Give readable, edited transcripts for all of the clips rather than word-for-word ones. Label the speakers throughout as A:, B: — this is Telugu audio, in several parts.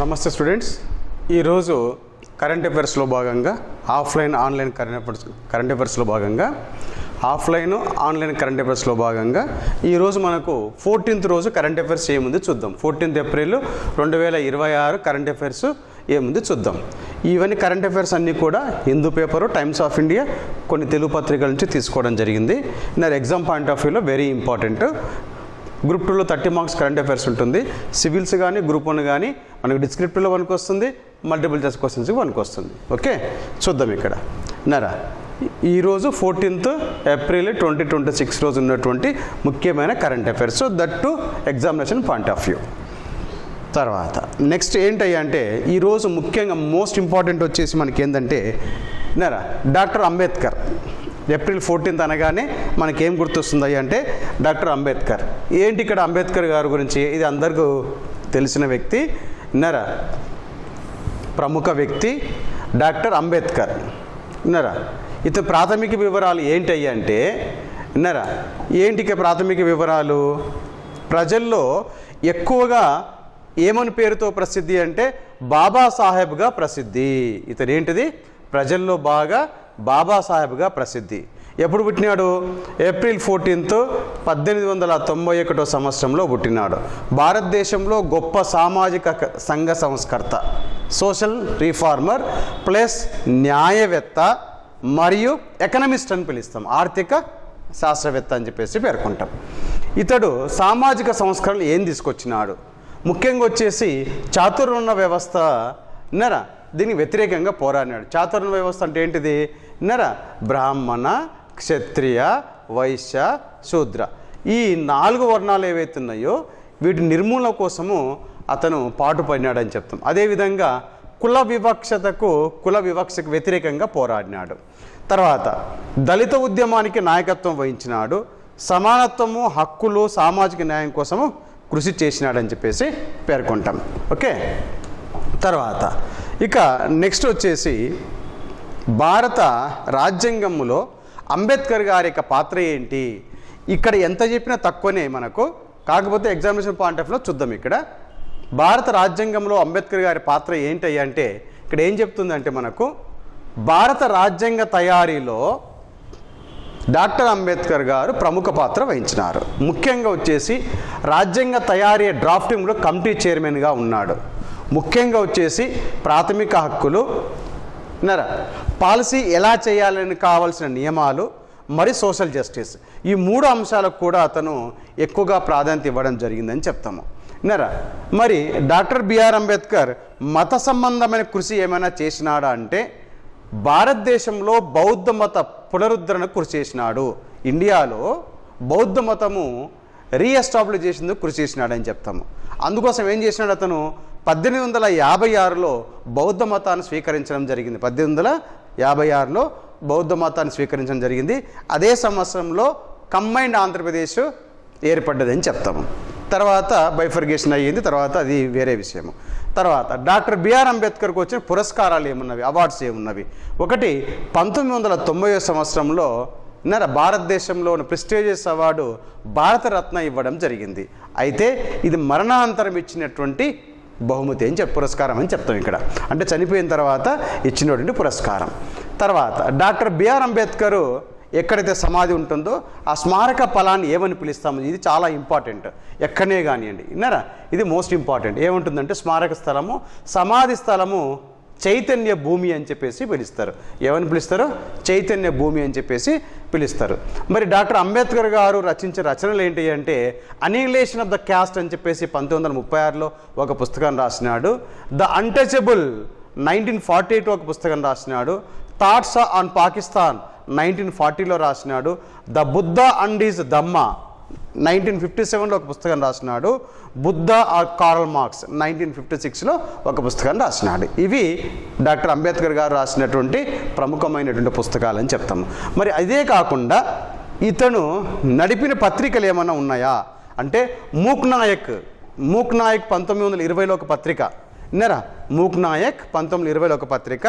A: నమస్తే స్టూడెంట్స్, ఈరోజు కరెంట్ అఫైర్స్లో భాగంగా ఆఫ్లైన్ ఆన్లైన్ కరెంట్ అఫైర్స్లో భాగంగా ఆన్లైన్ కరెంట్ అఫైర్స్లో భాగంగా ఈరోజు మనకు 14th రోజు కరెంట్ అఫైర్స్ ఏముంది చూద్దాం. 14th ఏప్రిల్ 2026 కరెంట్ అఫైర్స్ ఏముంది చూద్దాం. ఇవన్నీ కరెంట్ అఫైర్స్ అన్నీ కూడా Hindu paper, times of India, కొన్ని తెలుగు పత్రికల నుంచి తీసుకోవడం జరిగింది. నా ఎగ్జామ్ పాయింట్ ఆఫ్ వ్యూలో వెరీ ఇంపార్టెంట్. గ్రూప్ 2లో 30 మార్క్స్ కరెంట్ అఫైర్స్ ఉంటుంది. సివిల్స్ కానీ గ్రూప్ 1 కానీ మనకు డిస్క్రిప్టివ్లో వరకు వస్తుంది, మల్టిపుల్ చాయిస్ క్వశ్చన్స్కి వరకు వస్తుంది. ఓకే, చూద్దాం ఇక్కడ నరా. ఈరోజు 14th ఏప్రిల్ 2026 రోజు ఉన్నటువంటి ముఖ్యమైన current affairs, that to examination point of view. తర్వాత నెక్స్ట్ ఏంటయ్యా అంటే ఈరోజు ముఖ్యంగా మోస్ట్ ఇంపార్టెంట్ వచ్చేసి మనకి ఏంటంటే నరా డాక్టర్ అంబేద్కర్. ఏప్రిల్ 14th అనగానే మనకేం గుర్తొస్తుంది అంటే డాక్టర్ అంబేద్కర్. ఏంటి ఇక్కడ అంబేద్కర్ గారి గురించి? ఇది అందరికీ తెలిసిన వ్యక్తి, విన్నారా, ప్రముఖ వ్యక్తి డాక్టర్ అంబేద్కర్. విన్నారా, ఇతని ప్రాథమిక వివరాలు ఏంటయ్యా అంటే విన్నారా, ఏంటి ప్రాథమిక వివరాలు? ప్రజల్లో ఎక్కువగా ఏమని పేరుతో ప్రసిద్ధి అంటే బాబాసాహెబ్గా ప్రసిద్ధి. ఇతను ఏంటిది? ప్రజల్లో బాగా బాబాసాహెబ్గా ప్రసిద్ధి. ఎప్పుడు పుట్టినాడు? ఏప్రిల్ 14th 1891 సంవత్సరంలో పుట్టినాడు. భారతదేశంలో గొప్ప సామాజిక సంఘ సంస్కర్త, సోషల్ రిఫార్మర్ ప్లస్ న్యాయవేత్త మరియు ఎకనమిస్ట్ అని పిలుస్తాం, ఆర్థిక శాస్త్రవేత్త అని చెప్పేసి పేర్కొంటాం. ఇతడు సామాజిక సంస్కరణలు ఏం తీసుకొచ్చినాడు? ముఖ్యంగా వచ్చేసి చాతుర్వర్ణ వ్యవస్థ విన్నారా, దీనికి వ్యతిరేకంగా పోరాడినాడు. చాతుర్వర్ణ వ్యవస్థ అంటే ఏంటిది విన్నారా? బ్రాహ్మణ, క్షత్రియ, వైశ్య, శూద్ర, ఈ 4 వర్ణాలు ఏవైతే ఉన్నాయో వీటి నిర్మూలన కోసము అతను పాటుపడినాడని చెప్తాం. అదేవిధంగా కుల వివక్షకు వ్యతిరేకంగా పోరాడినాడు. తర్వాత దళిత ఉద్యమానికి నాయకత్వం వహించినాడు. సమానత్వము, హక్కులు, సామాజిక న్యాయం కోసము కృషి చేసినాడని చెప్పేసి పేర్కొంటాం. ఓకే, తర్వాత ఇక నెక్స్ట్ వచ్చేసి భారత రాజ్యాంగంలో అంబేద్కర్ గారి యొక్క పాత్ర ఏంటి? ఇక్కడ ఎంత చెప్పినా తక్కువనే మనకు, కాకపోతే ఎగ్జామినేషన్ పాయింట్ ఆఫ్ వ్యూలో చూద్దాం. ఇక్కడ భారత రాజ్యాంగంలో అంబేద్కర్ గారి పాత్ర ఏంటి అంటే ఇక్కడ ఏం చెప్తుందంటే మనకు భారత రాజ్యాంగ తయారీలో డాక్టర్ అంబేద్కర్ గారు ప్రముఖ పాత్ర వహించినారు. ముఖ్యంగా వచ్చేసి రాజ్యాంగ తయారీ డ్రాఫ్టింగ్లో కమిటీ చైర్మన్గా ఉన్నాడు. ముఖ్యంగా వచ్చేసి ప్రాథమిక హక్కులు, పాలసీ ఎలా చేయాలని కావాల్సిన నియమాలు, మరి సోషల్ జస్టిస్, ఈ 3 అంశాలకు కూడా అతను ఎక్కువగా ప్రాధాన్యత ఇవ్వడం జరిగిందని చెప్తాము. మరి డాక్టర్ బిఆర్ అంబేద్కర్ మత సంబంధమైన కృషి ఏమైనా చేసినాడా అంటే భారతదేశంలో బౌద్ధ మత పునరుద్ధరణ కృషి చేసినాడు. ఇండియాలో బౌద్ధ మతము రీఎస్టాబ్లిష్ చేసేందుకు కృషి చేసినాడని చెప్తాము. అందుకోసం ఏం చేసినాడు అతను? 1856లో బౌద్ధ మతాన్ని స్వీకరించడం జరిగింది. 1856లో బౌద్ధ మతాన్ని స్వీకరించడం జరిగింది. అదే సంవత్సరంలో కంబైన్డ్ ఆంధ్రప్రదేశ్ ఏర్పడ్డదని చెప్తాము. తర్వాత బైఫర్గేషన్ అయ్యింది, తర్వాత అది వేరే విషయము. తర్వాత డాక్టర్ బిఆర్ అంబేద్కర్కి వచ్చిన పురస్కారాలు ఏమున్నవి, అవార్డ్స్ ఏమున్నవి? ఒకటి 1990 సంవత్సరంలో భారతదేశంలోని ప్రెస్టీజియస్ అవార్డు భారతరత్న ఇవ్వడం జరిగింది. అయితే ఇది మరణానంతరం ఇచ్చినటువంటి బహుమతి అని పురస్కారం అని చెప్తాం ఇక్కడ, అంటే చనిపోయిన తర్వాత ఇచ్చినటువంటి పురస్కారం. తర్వాత డాక్టర్ బిఆర్ అంబేద్కర్ ఎక్కడైతే సమాధి ఉంటుందో ఆ స్మారక ఫలాన్ని ఏమని పిలుస్తాము? ఇది చాలా ఇంపార్టెంట్. ఎక్కడనే కానివ్వండి విన్నారా, ఇది మోస్ట్ ఇంపార్టెంట్. ఏముంటుందంటే స్మారక స్థలము, సమాధి స్థలము చైతన్య భూమి అని చెప్పేసి పిలుస్తారు. ఏమని పిలుస్తారు? చైతన్య భూమి అని చెప్పేసి పిలుస్తారు. మరి డాక్టర్ అంబేద్కర్ గారు రచించిన రచనలు ఏంటి అంటే అనిహిలేషన్ ఆఫ్ ద క్యాస్ట్ అని చెప్పేసి 1936లో ఒక పుస్తకం రాసినాడు. ద అన్టచబుల్ 1948 ఒక పుస్తకం రాసినాడు. థాట్స్ ఆన్ పాకిస్తాన్ 1940లో రాసినాడు. The Buddha and his Dhamma 1957లో ఒక పుస్తకం రాసినాడు. బుద్ధ ఆర్ కార్ల్ మార్క్స్ 1956లో ఒక పుస్తకం రాసినాడు. ఇవి డాక్టర్ అంబేద్కర్ గారు రాసినటువంటి ప్రముఖమైనటువంటి పుస్తకాలని చెప్తాము. మరి అదే కాకుండా ఇతను నడిపిన పత్రికలు ఏమైనా ఉన్నాయా అంటే మూక్ నాయక్ 1920లో ఒక పత్రిక, మూక్ నాయక్ 1920లో ఒక పత్రిక,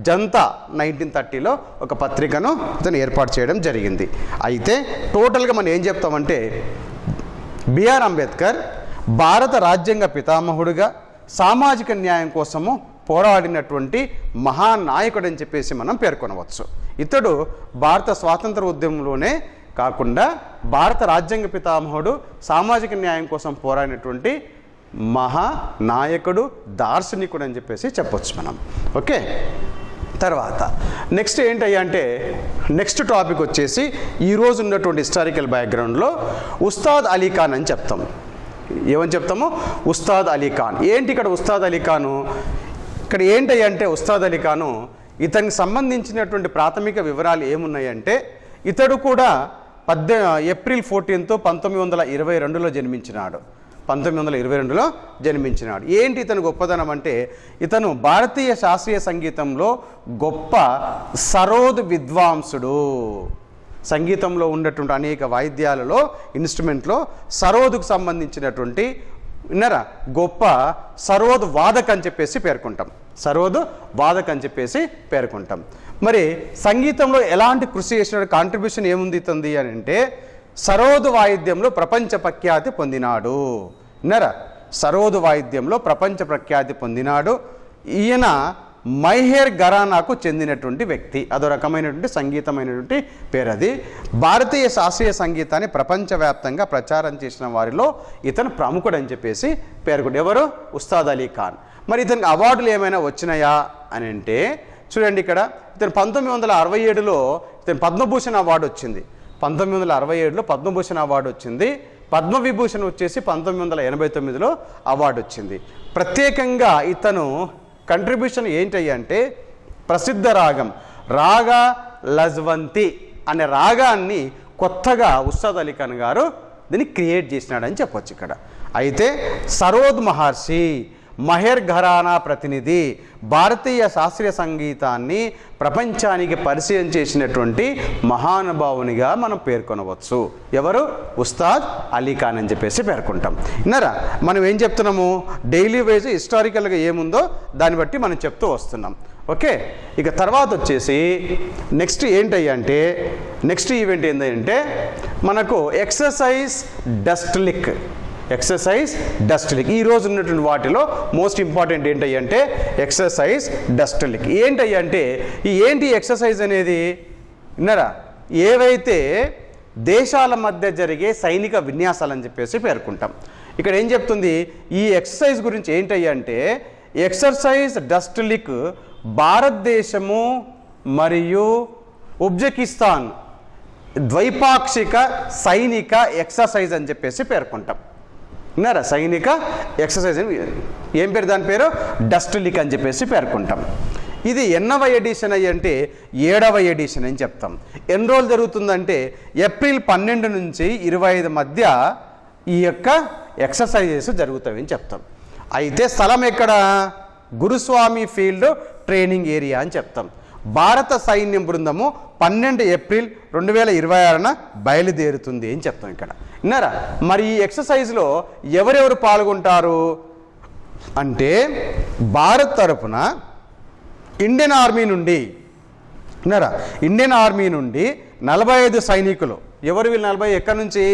A: జనతా 1930లో ఒక పత్రికను ఇతను ఏర్పాటు చేయడం జరిగింది. అయితే టోటల్గా మనం ఏం చెప్తామంటే బిఆర్ అంబేద్కర్ భారత రాజ్యాంగ పితామహుడుగా, సామాజిక న్యాయం కోసము పోరాడినటువంటి మహానాయకుడు అని చెప్పేసి మనం పేర్కొనవచ్చు. ఇతడు భారత స్వాతంత్ర ఉద్యమంలోనే కాకుండా భారత రాజ్యాంగ పితామహుడు, సామాజిక న్యాయం కోసం పోరాడినటువంటి మహానాయకుడు, దార్శనికుడు అని చెప్పేసి చెప్పొచ్చు మనం. ఓకే, తర్వాత నెక్స్ట్ ఏంటయ్యా అంటే నెక్స్ట్ టాపిక్ వచ్చేసి ఈరోజు ఉన్నటువంటి హిస్టారికల్ బ్యాక్గ్రౌండ్లో ఉస్తాద్ అలీ ఖాన్ అని చెప్తాం. ఏమని చెప్తాము? ఉస్తాద్ అలీ ఖాన్. ఏంటి ఇక్కడ ఉస్తాద్ అలీ ఖాను? ఇక్కడ ఏంటయ్యా అంటే ఉస్తాద్ అలీ ఖాను ఇతనికి సంబంధించినటువంటి ప్రాథమిక వివరాలు ఏమున్నాయంటే ఇతడు కూడా ఏప్రిల్ 14, 1922లో జన్మించినాడు. 1922లో జన్మించినాడు. ఏంటి ఇతను గొప్పదనం అంటే ఇతను భారతీయ శాస్త్రీయ సంగీతంలో గొప్ప సరోద్ విద్వాంసుడు. సంగీతంలో ఉన్నటువంటి అనేక వాయిద్యాలలో ఇన్స్ట్రుమెంట్లో సరోదుకు సంబంధించినటువంటి గొప్ప సరోద్ వాదక్ అని చెప్పేసి పేర్కొంటాం. సరోద్ వాదక్ అని చెప్పేసి పేర్కొంటాం. మరి సంగీతంలో ఎలాంటి కృషి చేసిన కాంట్రిబ్యూషన్ ఏముంది ఇతంది అని అంటే సరోద్ వాయిద్యంలో ప్రపంచ ప్రఖ్యాతి పొందినాడు. సరోద్ వాయిద్యంలో ప్రపంచ ప్రఖ్యాతి పొందినాడు. ఈయన మైహేర్ ఘరానాకు చెందినటువంటి వ్యక్తి. అదో రకమైనటువంటి సంగీతమైనటువంటి పేరు. అది భారతీయ శాస్త్రీయ సంగీతాన్ని ప్రపంచవ్యాప్తంగా ప్రచారం చేసిన వారిలో ఇతను ప్రముఖుడు అని చెప్పేసి పేర్కొండు. ఎవరు? ఉస్తాద్ అలీ ఖాన్. మరి ఇతనికి అవార్డులు ఏమైనా వచ్చినాయా అని అంటే చూడండి, ఇక్కడ ఇతను 1967లో ఇతను పద్మభూషణ్ అవార్డు వచ్చింది. 1967లో పద్మభూషణ్ అవార్డు వచ్చింది. పద్మవిభూషణ్ వచ్చేసి 1989లో అవార్డు వచ్చింది. ప్రత్యేకంగా ఇతను కంట్రిబ్యూషన్ ఏంటయ్యా అంటే ప్రసిద్ధ రాగం రాగా లజ్వంతి అనే రాగాన్ని కొత్తగా ఉస్తాద్ అలీ ఖాన్ గారు దీన్ని క్రియేట్ చేసినాడని చెప్పొచ్చు ఇక్కడ. అయితే సరోద్ మహర్షి, మహేర్ ఘరానా ప్రతినిధి, భారతీయ శాస్త్రీయ సంగీతాన్ని ప్రపంచానికి పరిచయం చేసినటువంటి మహానుభావునిగా మనం పేర్కొనవచ్చు. ఎవరు? ఉస్తాద్ అలీ ఖాన్ అని చెప్పేసి పేర్కొంటాం. మనం ఏం చెప్తున్నాము? డైలీ వైజ్ హిస్టారికల్గా ఏముందో దాన్ని బట్టి మనం చెప్తూ వస్తున్నాం. ఓకే, ఇక తర్వాత వచ్చేసి నెక్స్ట్ ఏంటయ్యా అంటే నెక్స్ట్ ఈవెంట్ ఏంటంటే మనకు ఎక్సర్సైజ్ డస్ట్ లిక్. ఈరోజు ఉన్నటువంటి వాటిలో మోస్ట్ ఇంపార్టెంట్ ఏంటంటే ఎక్సర్సైజ్ డస్ట్ లిక్. ఏంటంటే ఏంటి ఎక్సర్సైజ్ అనేది? ఏవైతే దేశాల మధ్య జరిగే సైనిక విన్యాసాలు అని చెప్పేసి పేర్కొంటాం. ఇక్కడ ఏం చెప్తుంది ఈ ఎక్సర్సైజ్ గురించి ఏంటంటే ఎక్సర్సైజ్ డస్ట్ లిక్ భారతదేశము మరియు ఉజ్బెకిస్తాన్ ద్వైపాక్షిక సైనిక ఎక్సర్సైజ్ అని చెప్పేసి పేర్కొంటాం. సైనిక ఎక్సర్సైజ్ ఏం పేరు? దాని పేరు డస్ట్ లిక్ అని చెప్పేసి పేర్కొంటాం. ఇది ఎన్నవ ఎడిషన్ అంటే 7వ ఎడిషన్ అని చెప్తాం. ఎన్ని రోజులు జరుగుతుందంటే ఏప్రిల్ 12 నుంచి 25 మధ్య ఈ యొక్క ఎక్సర్సైజెస్ జరుగుతాయని చెప్తాం. అయితే స్థలం ఎక్కడ? గురుస్వామి ఫీల్డ్ ట్రైనింగ్ ఏరియా అని చెప్తాం. భారత సైన్యం బృందము 12 ఏప్రిల్ 2026న బయలుదేరుతుంది అని చెప్తాం ఇక్కడ. మరి ఈ ఎక్సర్సైజ్లో ఎవరెవరు పాల్గొంటారు అంటే భారత్ తరపున ఇండియన్ ఆర్మీ నుండి 45 సైనికులు. ఎవరు వీళ్ళు 40? ఎక్కడి నుంచి?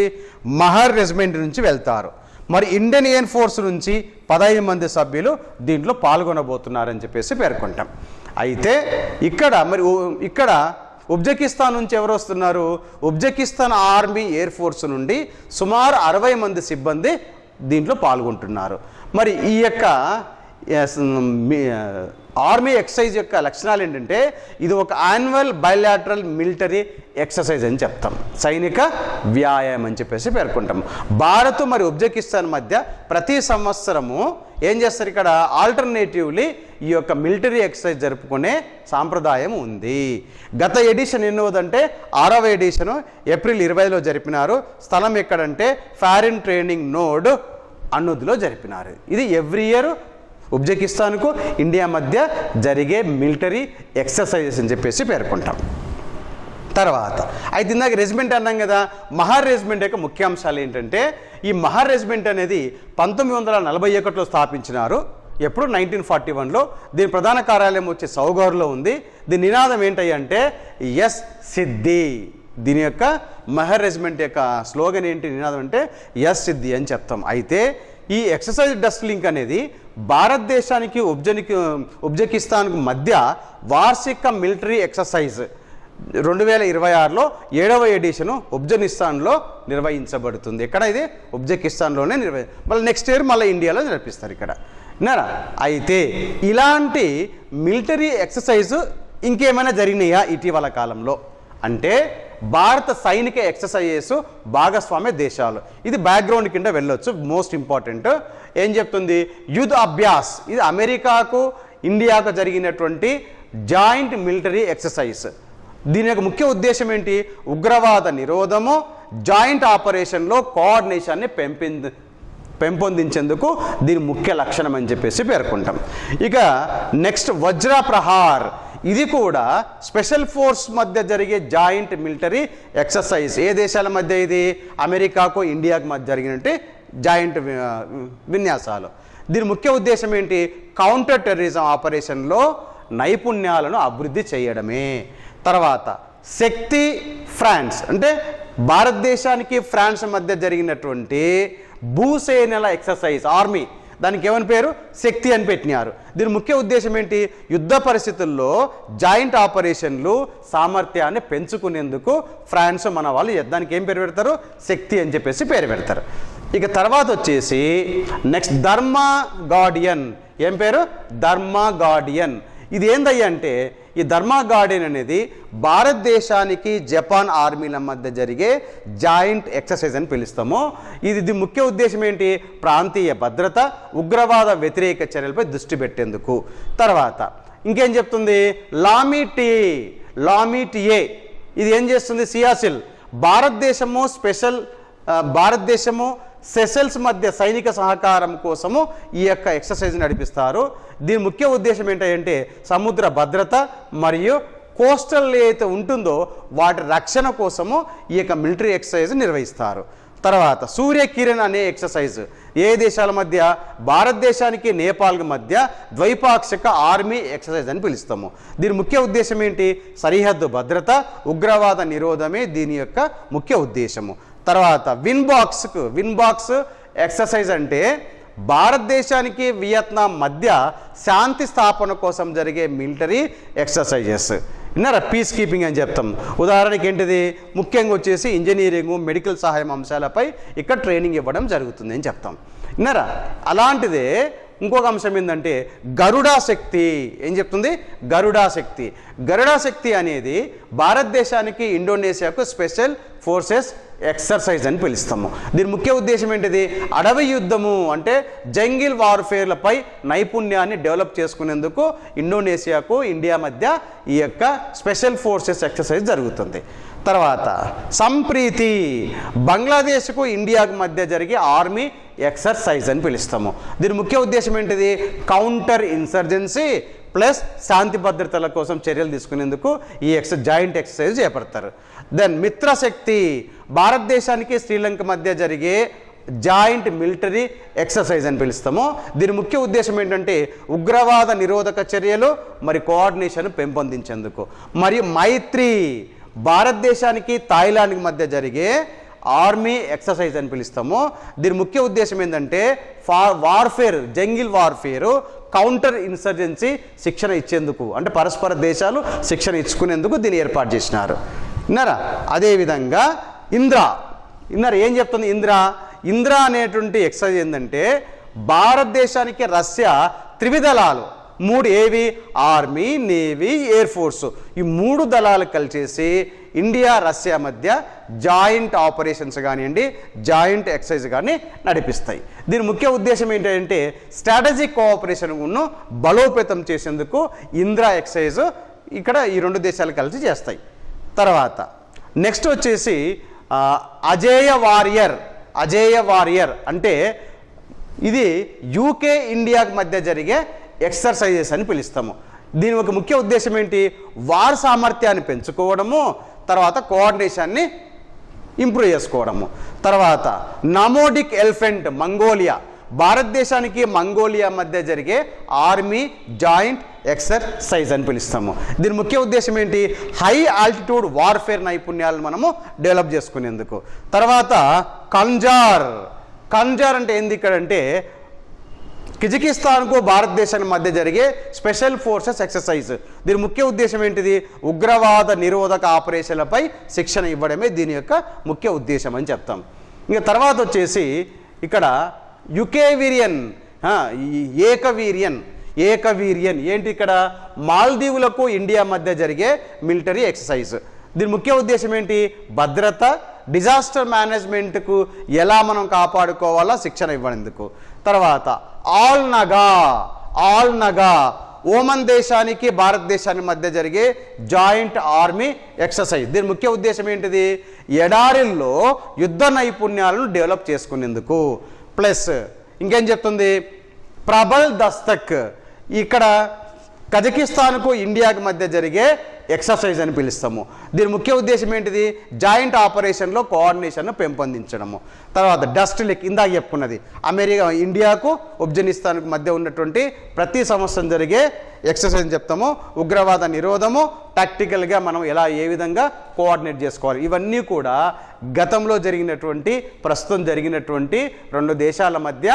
A: మహర్ రెజిమెంట్ నుంచి వెళ్తారు. మరి ఇండియన్ ఎయిర్ ఫోర్స్ నుంచి 15 మంది సభ్యులు దీంట్లో పాల్గొనబోతున్నారని చెప్పేసి పేర్కొంటాం. అయితే ఇక్కడ ఉజ్బెకిస్తాన్ నుంచి ఎవరు వస్తున్నారు? ఉజ్బెకిస్తాన్ ఆర్మీ ఎయిర్ ఫోర్స్ నుండి సుమారు 60 మంది సిబ్బంది దీంట్లో పాల్గొంటున్నారు. మరి ఈ యొక్క ఆర్మీ ఎక్సర్సైజ్ యొక్క లక్షణాలు ఏంటంటే ఇది ఒక యాన్యువల్ బైలాటరల్ మిలిటరీ ఎక్సర్సైజ్ అని చెప్తాం. సైనిక వ్యాయామం అని చెప్పేసి పేర్కొంటాం. భారత్ మరియు ఉజ్బెకిస్తాన్ మధ్య ప్రతి సంవత్సరము ఏం చేస్తారు? ఇక్కడ ఆల్టర్నేటివ్లీ ఈ యొక్క మిలిటరీ ఎక్సర్సైజ్ జరుపుకునే సాంప్రదాయం ఉంది. గత ఎడిషన్ ఎన్నోదంటే 6వ ఎడిషను ఏప్రిల్ 20లో జరిపినారు. స్థలం ఎక్కడంటే ఫారిన్ ట్రైనింగ్ నోడ్ అన్నూద్లో జరిపినారు. ఇది ఎవ్రీ ఇయర్ ఉజ్బెకిస్తాన్కు ఇండియా మధ్య జరిగే మిలిటరీ ఎక్సర్సైజెస్ అని చెప్పేసి పేర్కొంటాం. తర్వాత అయితే ఇందాక రెజిమెంట్ అన్నాం కదా, మహర్ రెజిమెంట్ యొక్క ముఖ్యాంశాలు ఏంటంటే ఈ మహర్ రెజిమెంట్ అనేది 1941లో స్థాపించినారు. ఎప్పుడు? 1941లో. దీని ప్రధాన కార్యాలయం వచ్చి సౌగౌర్లో ఉంది. దీని నినాదం ఏంటంటే ఎస్ సిద్ధి. దీని యొక్క మహర్ రెజిమెంట్ యొక్క స్లోగన్ ఏంటి? నినాదం అంటే ఎస్ సిద్ధి అని చెప్తాం. అయితే ఈ ఎక్సర్సైజ్ డస్ట్ లింక్ అనేది భారతదేశానికి ఉజ్బెకిస్తాన్కు మధ్య వార్షిక మిలిటరీ ఎక్సర్సైజ్ 2026లో 7వ ఎడిషన్ ఉజ్బెకిస్తాన్లో నిర్వహించబడుతుంది. ఇక్కడ ఇది ఉజ్బెకిస్తాన్లోనే మళ్ళీ నెక్స్ట్ ఇయర్ మళ్ళీ ఇండియాలో నిర్వహిస్తారు ఇక్కడ. విన్నారా? అయితే ఇలాంటి మిలిటరీ ఎక్సర్సైజ్ ఇంకేమైనా జరిగినాయా ఇటీవల కాలంలో అంటే భారత సైనిక ఎక్సర్సైజెస్ భాగస్వామ్య దేశాలు. ఇది బ్యాక్గ్రౌండ్ కింద వెళ్ళొచ్చు. మోస్ట్ ఇంపార్టెంట్ ఏం చెప్తుంది, యుద్ధ అభ్యాస్. ఇది అమెరికాకు ఇండియాకు జరిగినటువంటి జాయింట్ మిలిటరీ ఎక్సర్సైజ్. దీని యొక్క ముఖ్య ఉద్దేశం ఏంటి, ఉగ్రవాద నిరోధము, జాయింట్ ఆపరేషన్లో కోఆర్డినేషన్ని పెంపొందించేందుకు దీని ముఖ్య లక్షణం అని చెప్పేసి పేర్కొంటాం. ఇక నెక్స్ట్ వజ్ర ప్రహార్. ఇది కూడా స్పెషల్ ఫోర్స్ మధ్య జరిగే జాయింట్ మిలిటరీ ఎక్సర్సైజ్. ఏ దేశాల మధ్య ఇది, అమెరికాకు ఇండియాకు మధ్య జరిగినట్టు జాయింట్ విన్యాసాలు. దీని ముఖ్య ఉద్దేశం ఏంటి, కౌంటర్ టెర్రరిజం ఆపరేషన్లో నైపుణ్యాలను అభివృద్ధి చేయడమే. తర్వాత శక్తి ఫ్రాన్స్ అంటే భారతదేశానికి ఫ్రాన్స్ మధ్య జరిగినటువంటి భూసేనల ఎక్సర్సైజ్ ఆర్మీ, దానికి ఏమని పేరు, శక్తి అని పెట్టినారు. దీని ముఖ్య ఉద్దేశం ఏంటి, యుద్ధ పరిస్థితుల్లో జాయింట్ ఆపరేషన్లు సామర్థ్యాన్ని పెంచుకునేందుకు ఫ్రాన్స్ మన వాళ్ళు దానికి ఏం పేరు పెడతారు, శక్తి అని చెప్పేసి పేరు పెడతారు. ఇక తర్వాత వచ్చేసి నెక్స్ట్ ధర్మా గార్డియన్. ఏం పేరు, ధర్మా గార్డియన్. ఇది ఏందయ్యా అంటే ఈ ధర్మా గార్డియన్ అనేది భారతదేశానికి జపాన్ ఆర్మీల మధ్య జరిగే జాయింట్ ఎక్సర్సైజ్ అని పిలుస్తాము. ఇది ముఖ్య ఉద్దేశం ఏంటి, ప్రాంతీయ భద్రత, ఉగ్రవాద వ్యతిరేక చర్యలపై దృష్టి పెట్టేందుకు. తర్వాత ఇంకేం చెప్తుంది, లామిటిఏ. ఇది ఏం చేస్తుంది, సియాసిల్. భారతదేశము సెషెల్స్ మధ్య సైనిక సహకారం కోసము ఈ యొక్క ఎక్సర్సైజ్ నడిపిస్తారు. దీని ముఖ్య ఉద్దేశం ఏంటంటే సముద్ర భద్రత మరియు కోస్టల్ ఏదైతే ఉంటుందో వాటి రక్షణ కోసము ఈ యొక్క మిలిటరీ ఎక్సర్సైజ్ నిర్వహిస్తారు. తర్వాత సూర్యకిరణ్ అనే ఎక్సర్సైజ్ ఏ దేశాల మధ్య, భారతదేశానికి నేపాల్కి మధ్య ద్వైపాక్షిక ఆర్మీ ఎక్సర్సైజ్ అని పిలుస్తాము. దీని ముఖ్య ఉద్దేశం ఏంటి, సరిహద్దు భద్రత, ఉగ్రవాద నిరోధమే దీని యొక్క ముఖ్య ఉద్దేశము. తర్వాత విన్బాక్స్ ఎక్సర్సైజ్ అంటే భారతదేశానికి వియత్నాం మధ్య శాంతి స్థాపన కోసం జరిగే మిలిటరీ ఎక్సర్సైజెస్. విన్నారా, పీస్ కీపింగ్ అని చెప్తాం. ఉదాహరణకి ఏంటిది, ముఖ్యంగా వచ్చేసి ఇంజనీరింగ్, మెడికల్ సహాయం అంశాలపై ఇక్కడ ట్రైనింగ్ ఇవ్వడం జరుగుతుంది అని చెప్తాం. విన్నారా, అలాంటిదే ఇంకొక అంశం ఏంటంటే గరుడా శక్తి. ఏం చెప్తుంది, గరుడా శక్తి అనేది భారతదేశానికి ఇండోనేషియాకు స్పెషల్ ఫోర్సెస్ ఎక్సర్సైజ్ అని పిలుస్తాము. దీని ముఖ్య ఉద్దేశం ఏంటిది, అడవి యుద్ధము అంటే జంగిల్ వార్ఫేర్లపై నైపుణ్యాన్ని డెవలప్ చేసుకునేందుకు ఇండోనేషియాకు ఇండియా మధ్య ఈ యొక్క స్పెషల్ ఫోర్సెస్ ఎక్సర్సైజ్ జరుగుతుంది. తర్వాత సంప్రీతి, బంగ్లాదేశ్కు ఇండియాకు మధ్య జరిగే ఆర్మీ ఎక్సర్సైజ్ అని పిలుస్తాము. దీని ముఖ్య ఉద్దేశం ఏంటిది, కౌంటర్ ఇన్సర్జెన్సీ ప్లస్ శాంతి భద్రతల కోసం చర్యలు తీసుకునేందుకు ఈ జాయింట్ ఎక్సర్సైజ్ చేపడతారు. దెన్ మిత్రశక్తి, భారతదేశానికి శ్రీలంక మధ్య జరిగే జాయింట్ మిలిటరీ ఎక్సర్సైజ్ అని పిలుస్తాము. దీని ముఖ్య ఉద్దేశం ఏంటంటే ఉగ్రవాద నిరోధక చర్యలు మరి కోఆర్డినేషన్ పెంపొందించేందుకు. మరియు మైత్రి, భారతదేశానికి థాయిలాండ్కి మధ్య జరిగే ఆర్మీ ఎక్సర్సైజ్ అని పిలుస్తాము. దీని ముఖ్య ఉద్దేశం ఏంటంటే వార్ఫేర్, జంగిల్ వార్ఫేరు, కౌంటర్ ఇన్సర్జెన్సీ శిక్షణ ఇచ్చేందుకు, అంటే పరస్పర దేశాలు శిక్షణ ఇచ్చుకునేందుకు దీన్ని ఏర్పాటు చేసినారు. విన్నారా, అదేవిధంగా విన్నారా ఏం చెప్తుంది, ఇంద్ర అనేటువంటి ఎక్సర్సైజ్ ఏంటంటే భారతదేశానికి రష్యా త్రివిధలాలు 3 ఏవి, ఆర్మీ, నేవీ, ఎయిర్ ఫోర్సు, ఈ 3 దళాలు కలిసేసి ఇండియా రష్యా మధ్య జాయింట్ ఆపరేషన్స్ కానివ్వండి, జాయింట్ ఎక్సర్సైజ్ కానీ నడిపిస్తాయి. దీని ముఖ్య ఉద్దేశం ఏంటంటే స్ట్రాటజిక్ కోఆపరేషన్ను బలోపేతం చేసేందుకు ఇంద్రా ఎక్సర్సైజ్ ఇక్కడ ఈ 2 దేశాలు కలిసి చేస్తాయి. తర్వాత నెక్స్ట్ వచ్చేసి అజేయ వారియర్ అంటే ఇది యూకే ఇండియాకి మధ్య జరిగే ఎక్సర్సైజెస్ అని పిలుస్తాము. దీని ఒక ముఖ్య ఉద్దేశం ఏంటి, వార్ సామర్థ్యాన్ని పెంచుకోవడము, తర్వాత కోఆర్డినేషన్ని ఇంప్రూవ్ చేసుకోవడము. తర్వాత నమోడిక్ ఎలిఫెంట్, మంగోలియా, భారతదేశానికి మంగోలియా మధ్య జరిగే ఆర్మీ జాయింట్ ఎక్సర్సైజ్ అని పిలుస్తాము. దీని ముఖ్య ఉద్దేశం ఏంటి, హై ఆల్టిట్యూడ్ వార్ఫేర్ నైపుణ్యాలను మనము డెవలప్ చేసుకునేందుకు. తర్వాత కంజార్ అంటే ఏంది ఇక్కడ అంటే కిజకిస్తాన్కు భారతదేశానికి మధ్య జరిగే స్పెషల్ ఫోర్సెస్ ఎక్సర్సైజ్. దీని ముఖ్య ఉద్దేశం ఏంటిది? ఉగ్రవాద నిరోధక ఆపరేషన్లపై శిక్షణ ఇవ్వడమే దీని యొక్క ముఖ్య ఉద్దేశం అని చెప్తాం. ఇంకా తర్వాత వచ్చేసి ఇక్కడ యుకేవీరియన్, ఏకవీరియన్ ఏంటి? ఇక్కడ మాల్దీవులకు ఇండియా మధ్య జరిగే మిలిటరీ ఎక్సర్సైజ్. దీని ముఖ్య ఉద్దేశం ఏంటి? భద్రత, డిజాస్టర్ మేనేజ్మెంట్కు ఎలా మనం కాపాడుకోవాలో శిక్షణ ఇవ్వడానికి. తర్వాత ఆల్ నగా ఓమన్ దేశానికి భారతదేశానికి మధ్య జరిగే జాయింట్ ఆర్మీ ఎక్సర్సైజ్. దీని ముఖ్య ఉద్దేశం ఏంటిది? ఎడారిల్లో యుద్ధ నైపుణ్యాలను డెవలప్ చేసుకునేందుకు. ప్లస్ ఇంకేం చెప్తుంది? ప్రబల్ దస్తక్, ఇక్కడ కజకిస్తాన్కు ఇండియాకి మధ్య జరిగే ఎక్సర్సైజ్ అని పిలుస్తాము. దీని ముఖ్య ఉద్దేశం ఏంటిది? జాయింట్ ఆపరేషన్లో కోఆర్డినేషన్ను పెంపొందించడము. తర్వాత డస్ట్ లిక్, ఇందాక చెప్పుకున్నది, ఇండియాకు ఉజ్బెకిస్తాన్కు మధ్య ఉన్నటువంటి ప్రతి సంవత్సరం జరిగే ఎక్సర్సైజ్ చెప్తాము. ఉగ్రవాద నిరోధము, టాక్టికల్గా మనం ఏ విధంగా కోఆర్డినేట్ చేసుకోవాలి, ఇవన్నీ కూడా గతంలో జరిగినటువంటి, ప్రస్తుతం జరిగినటువంటి రెండు దేశాల మధ్య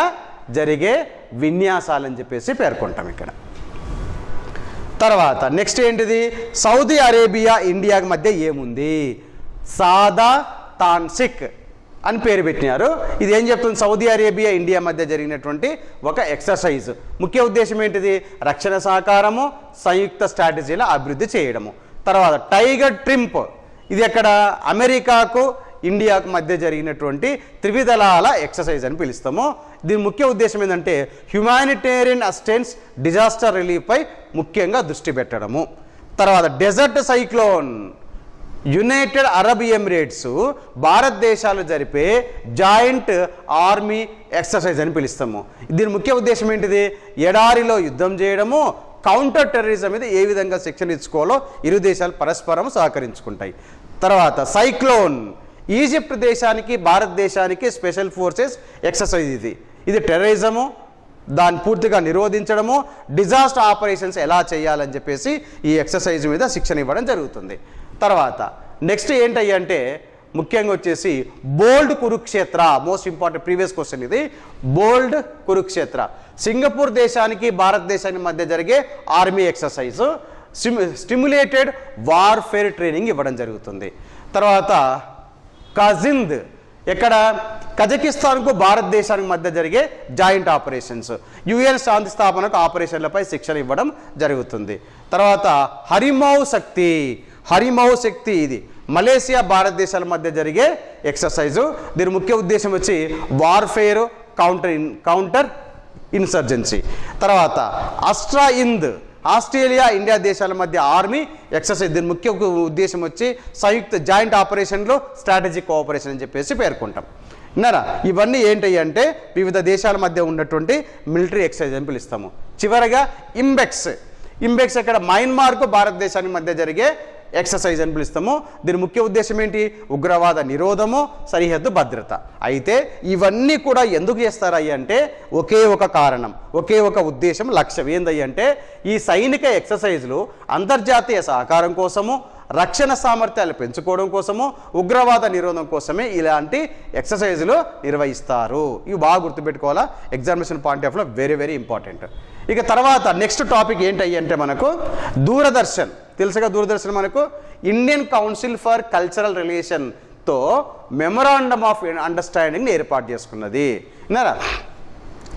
A: జరిగే విన్యాసాలని చెప్పేసి పేర్కొంటాం ఇక్కడ. తర్వాత నెక్స్ట్ ఏంటిది? సౌదీ అరేబియా ఇండియాకి మధ్య ఏముంది? సాదా తాన్సిక్ అని పేరు పెట్టినారు. ఇది ఏం చెప్తుంది? సౌదీ అరేబియా ఇండియా మధ్య జరిగినటువంటి ఒక ఎక్సర్సైజ్. ముఖ్య ఉద్దేశం ఏంటిది? రక్షణ సహకారము, సంయుక్త స్ట్రాటజీల అభివృద్ధి చేయడము. తర్వాత టైగర్ ట్రింప్, ఇది ఎక్కడ? అమెరికాకు ఇండియాకు మధ్య జరిగినటువంటి త్రివిధలాల ఎక్సర్సైజ్ అని పిలుస్తాము. దీని ముఖ్య ఉద్దేశం ఏంటంటే హ్యుమానిటేరియన్ అసిస్టెన్స్, డిజాస్టర్ రిలీఫ్పై ముఖ్యంగా దృష్టి పెట్టడము. తర్వాత desert cyclone, United Arab Emirates భారతదేశాలు జరిపే జాయింట్ ఆర్మీ ఎక్సర్సైజ్ అని పిలుస్తాము. దీని ముఖ్య ఉద్దేశం ఏంటిది? ఎడారిలో యుద్ధం చేయడము, కౌంటర్ టెర్రరిజం మీద ఏ విధంగా శిక్షణ ఇచ్చుకోవాలో ఇరు దేశాలు పరస్పరం సహకరించుకుంటాయి. తర్వాత సైక్లోన్, ఈజిప్ట్ దేశానికి భారతదేశానికి స్పెషల్ ఫోర్సెస్ ఎక్సర్సైజ్. ఇది టెర్రరిజము, దాన్ని పూర్తిగా నిరోధించడము, డిజాస్టర్ ఆపరేషన్స్ ఎలా చేయాలని చెప్పేసి ఈ ఎక్సర్సైజ్ మీద శిక్షణ ఇవ్వడం జరుగుతుంది. తర్వాత నెక్స్ట్ ఏంటయ్యి అంటే ముఖ్యంగా వచ్చేసి bold Kurukshetra, most important previous question ఇది. బోల్డ్ కురుక్షేత్ర సింగపూర్ దేశానికి భారతదేశానికి మధ్య జరిగే army exercise, stimulated warfare training ఇవ్వడం జరుగుతుంది. తర్వాత కజింద్, ఎక్కడ? కజకిస్తాన్కు భారతదేశానికి మధ్య జరిగే జాయింట్ ఆపరేషన్స్, యుఎన్ శాంతి స్థాపనకు ఆపరేషన్లపై శిక్షణ ఇవ్వడం జరుగుతుంది. తర్వాత హరిమౌ శక్తి, ఇది మలేసియా భారతదేశాల మధ్య జరిగే ఎక్సర్సైజు. దీని ముఖ్య ఉద్దేశం వచ్చి వార్ఫేర్, కౌంటర్ ఇన్సర్జెన్సీ. తర్వాత ఆస్ట్రేలియా ఇండియా దేశాల మధ్య ఆర్మీ ఎక్సర్సైజ్. దీని ముఖ్య ఉద్దేశం వచ్చి సంయుక్త జాయింట్ ఆపరేషన్లో స్ట్రాటజిక్ కోఆపరేషన్ అని చెప్పేసి పేర్కొంటాం. విన్నారా? ఇవన్నీ ఏంటి అంటే వివిధ దేశాల మధ్య ఉన్నటువంటి మిలిటరీ ఎక్సర్సైజ్ అని పిలుస్తాము. చివరగా ఇంబెక్స్ ఎక్కడ? మయన్మార్కు భారతదేశానికి మధ్య జరిగే ఎక్సర్సైజ్ అని పిలుస్తాము. దీని ముఖ్య ఉద్దేశం ఏంటి? ఉగ్రవాద నిరోధము, సరిహద్దు భద్రత. అయితే ఇవన్నీ కూడా ఎందుకు చేస్తారయ్యి అంటే ఒకే ఒక కారణం, ఒకే ఒక ఉద్దేశం, లక్ష్యం ఏందయ్యి అంటే ఈ సైనిక ఎక్సర్సైజ్లు అంతర్జాతీయ సహకారం కోసము, రక్షణ సామర్థ్యాలు పెంచుకోవడం కోసము, ఉగ్రవాద నిరోధం కోసమే ఇలాంటి ఎక్సర్సైజులు నిర్వహిస్తారు. ఇవి బాగా గుర్తుపెట్టుకోవాలా, ఎగ్జామినేషన్ పాయింట్ ఆఫ్ లో వెరీ వెరీ ఇంపార్టెంట్. ఇక తర్వాత నెక్స్ట్ టాపిక్ ఏంటయ్యి అంటే మనకు దూరదర్శన్. తెలుసుగా దూరదర్శన్ మనకు ఇండియన్ కౌన్సిల్ ఫర్ కల్చరల్ రిలేషన్తో మెమొరాండమ్ ఆఫ్ అండర్స్టాండింగ్ ఏర్పాటు చేసుకున్నది. విన్నారా?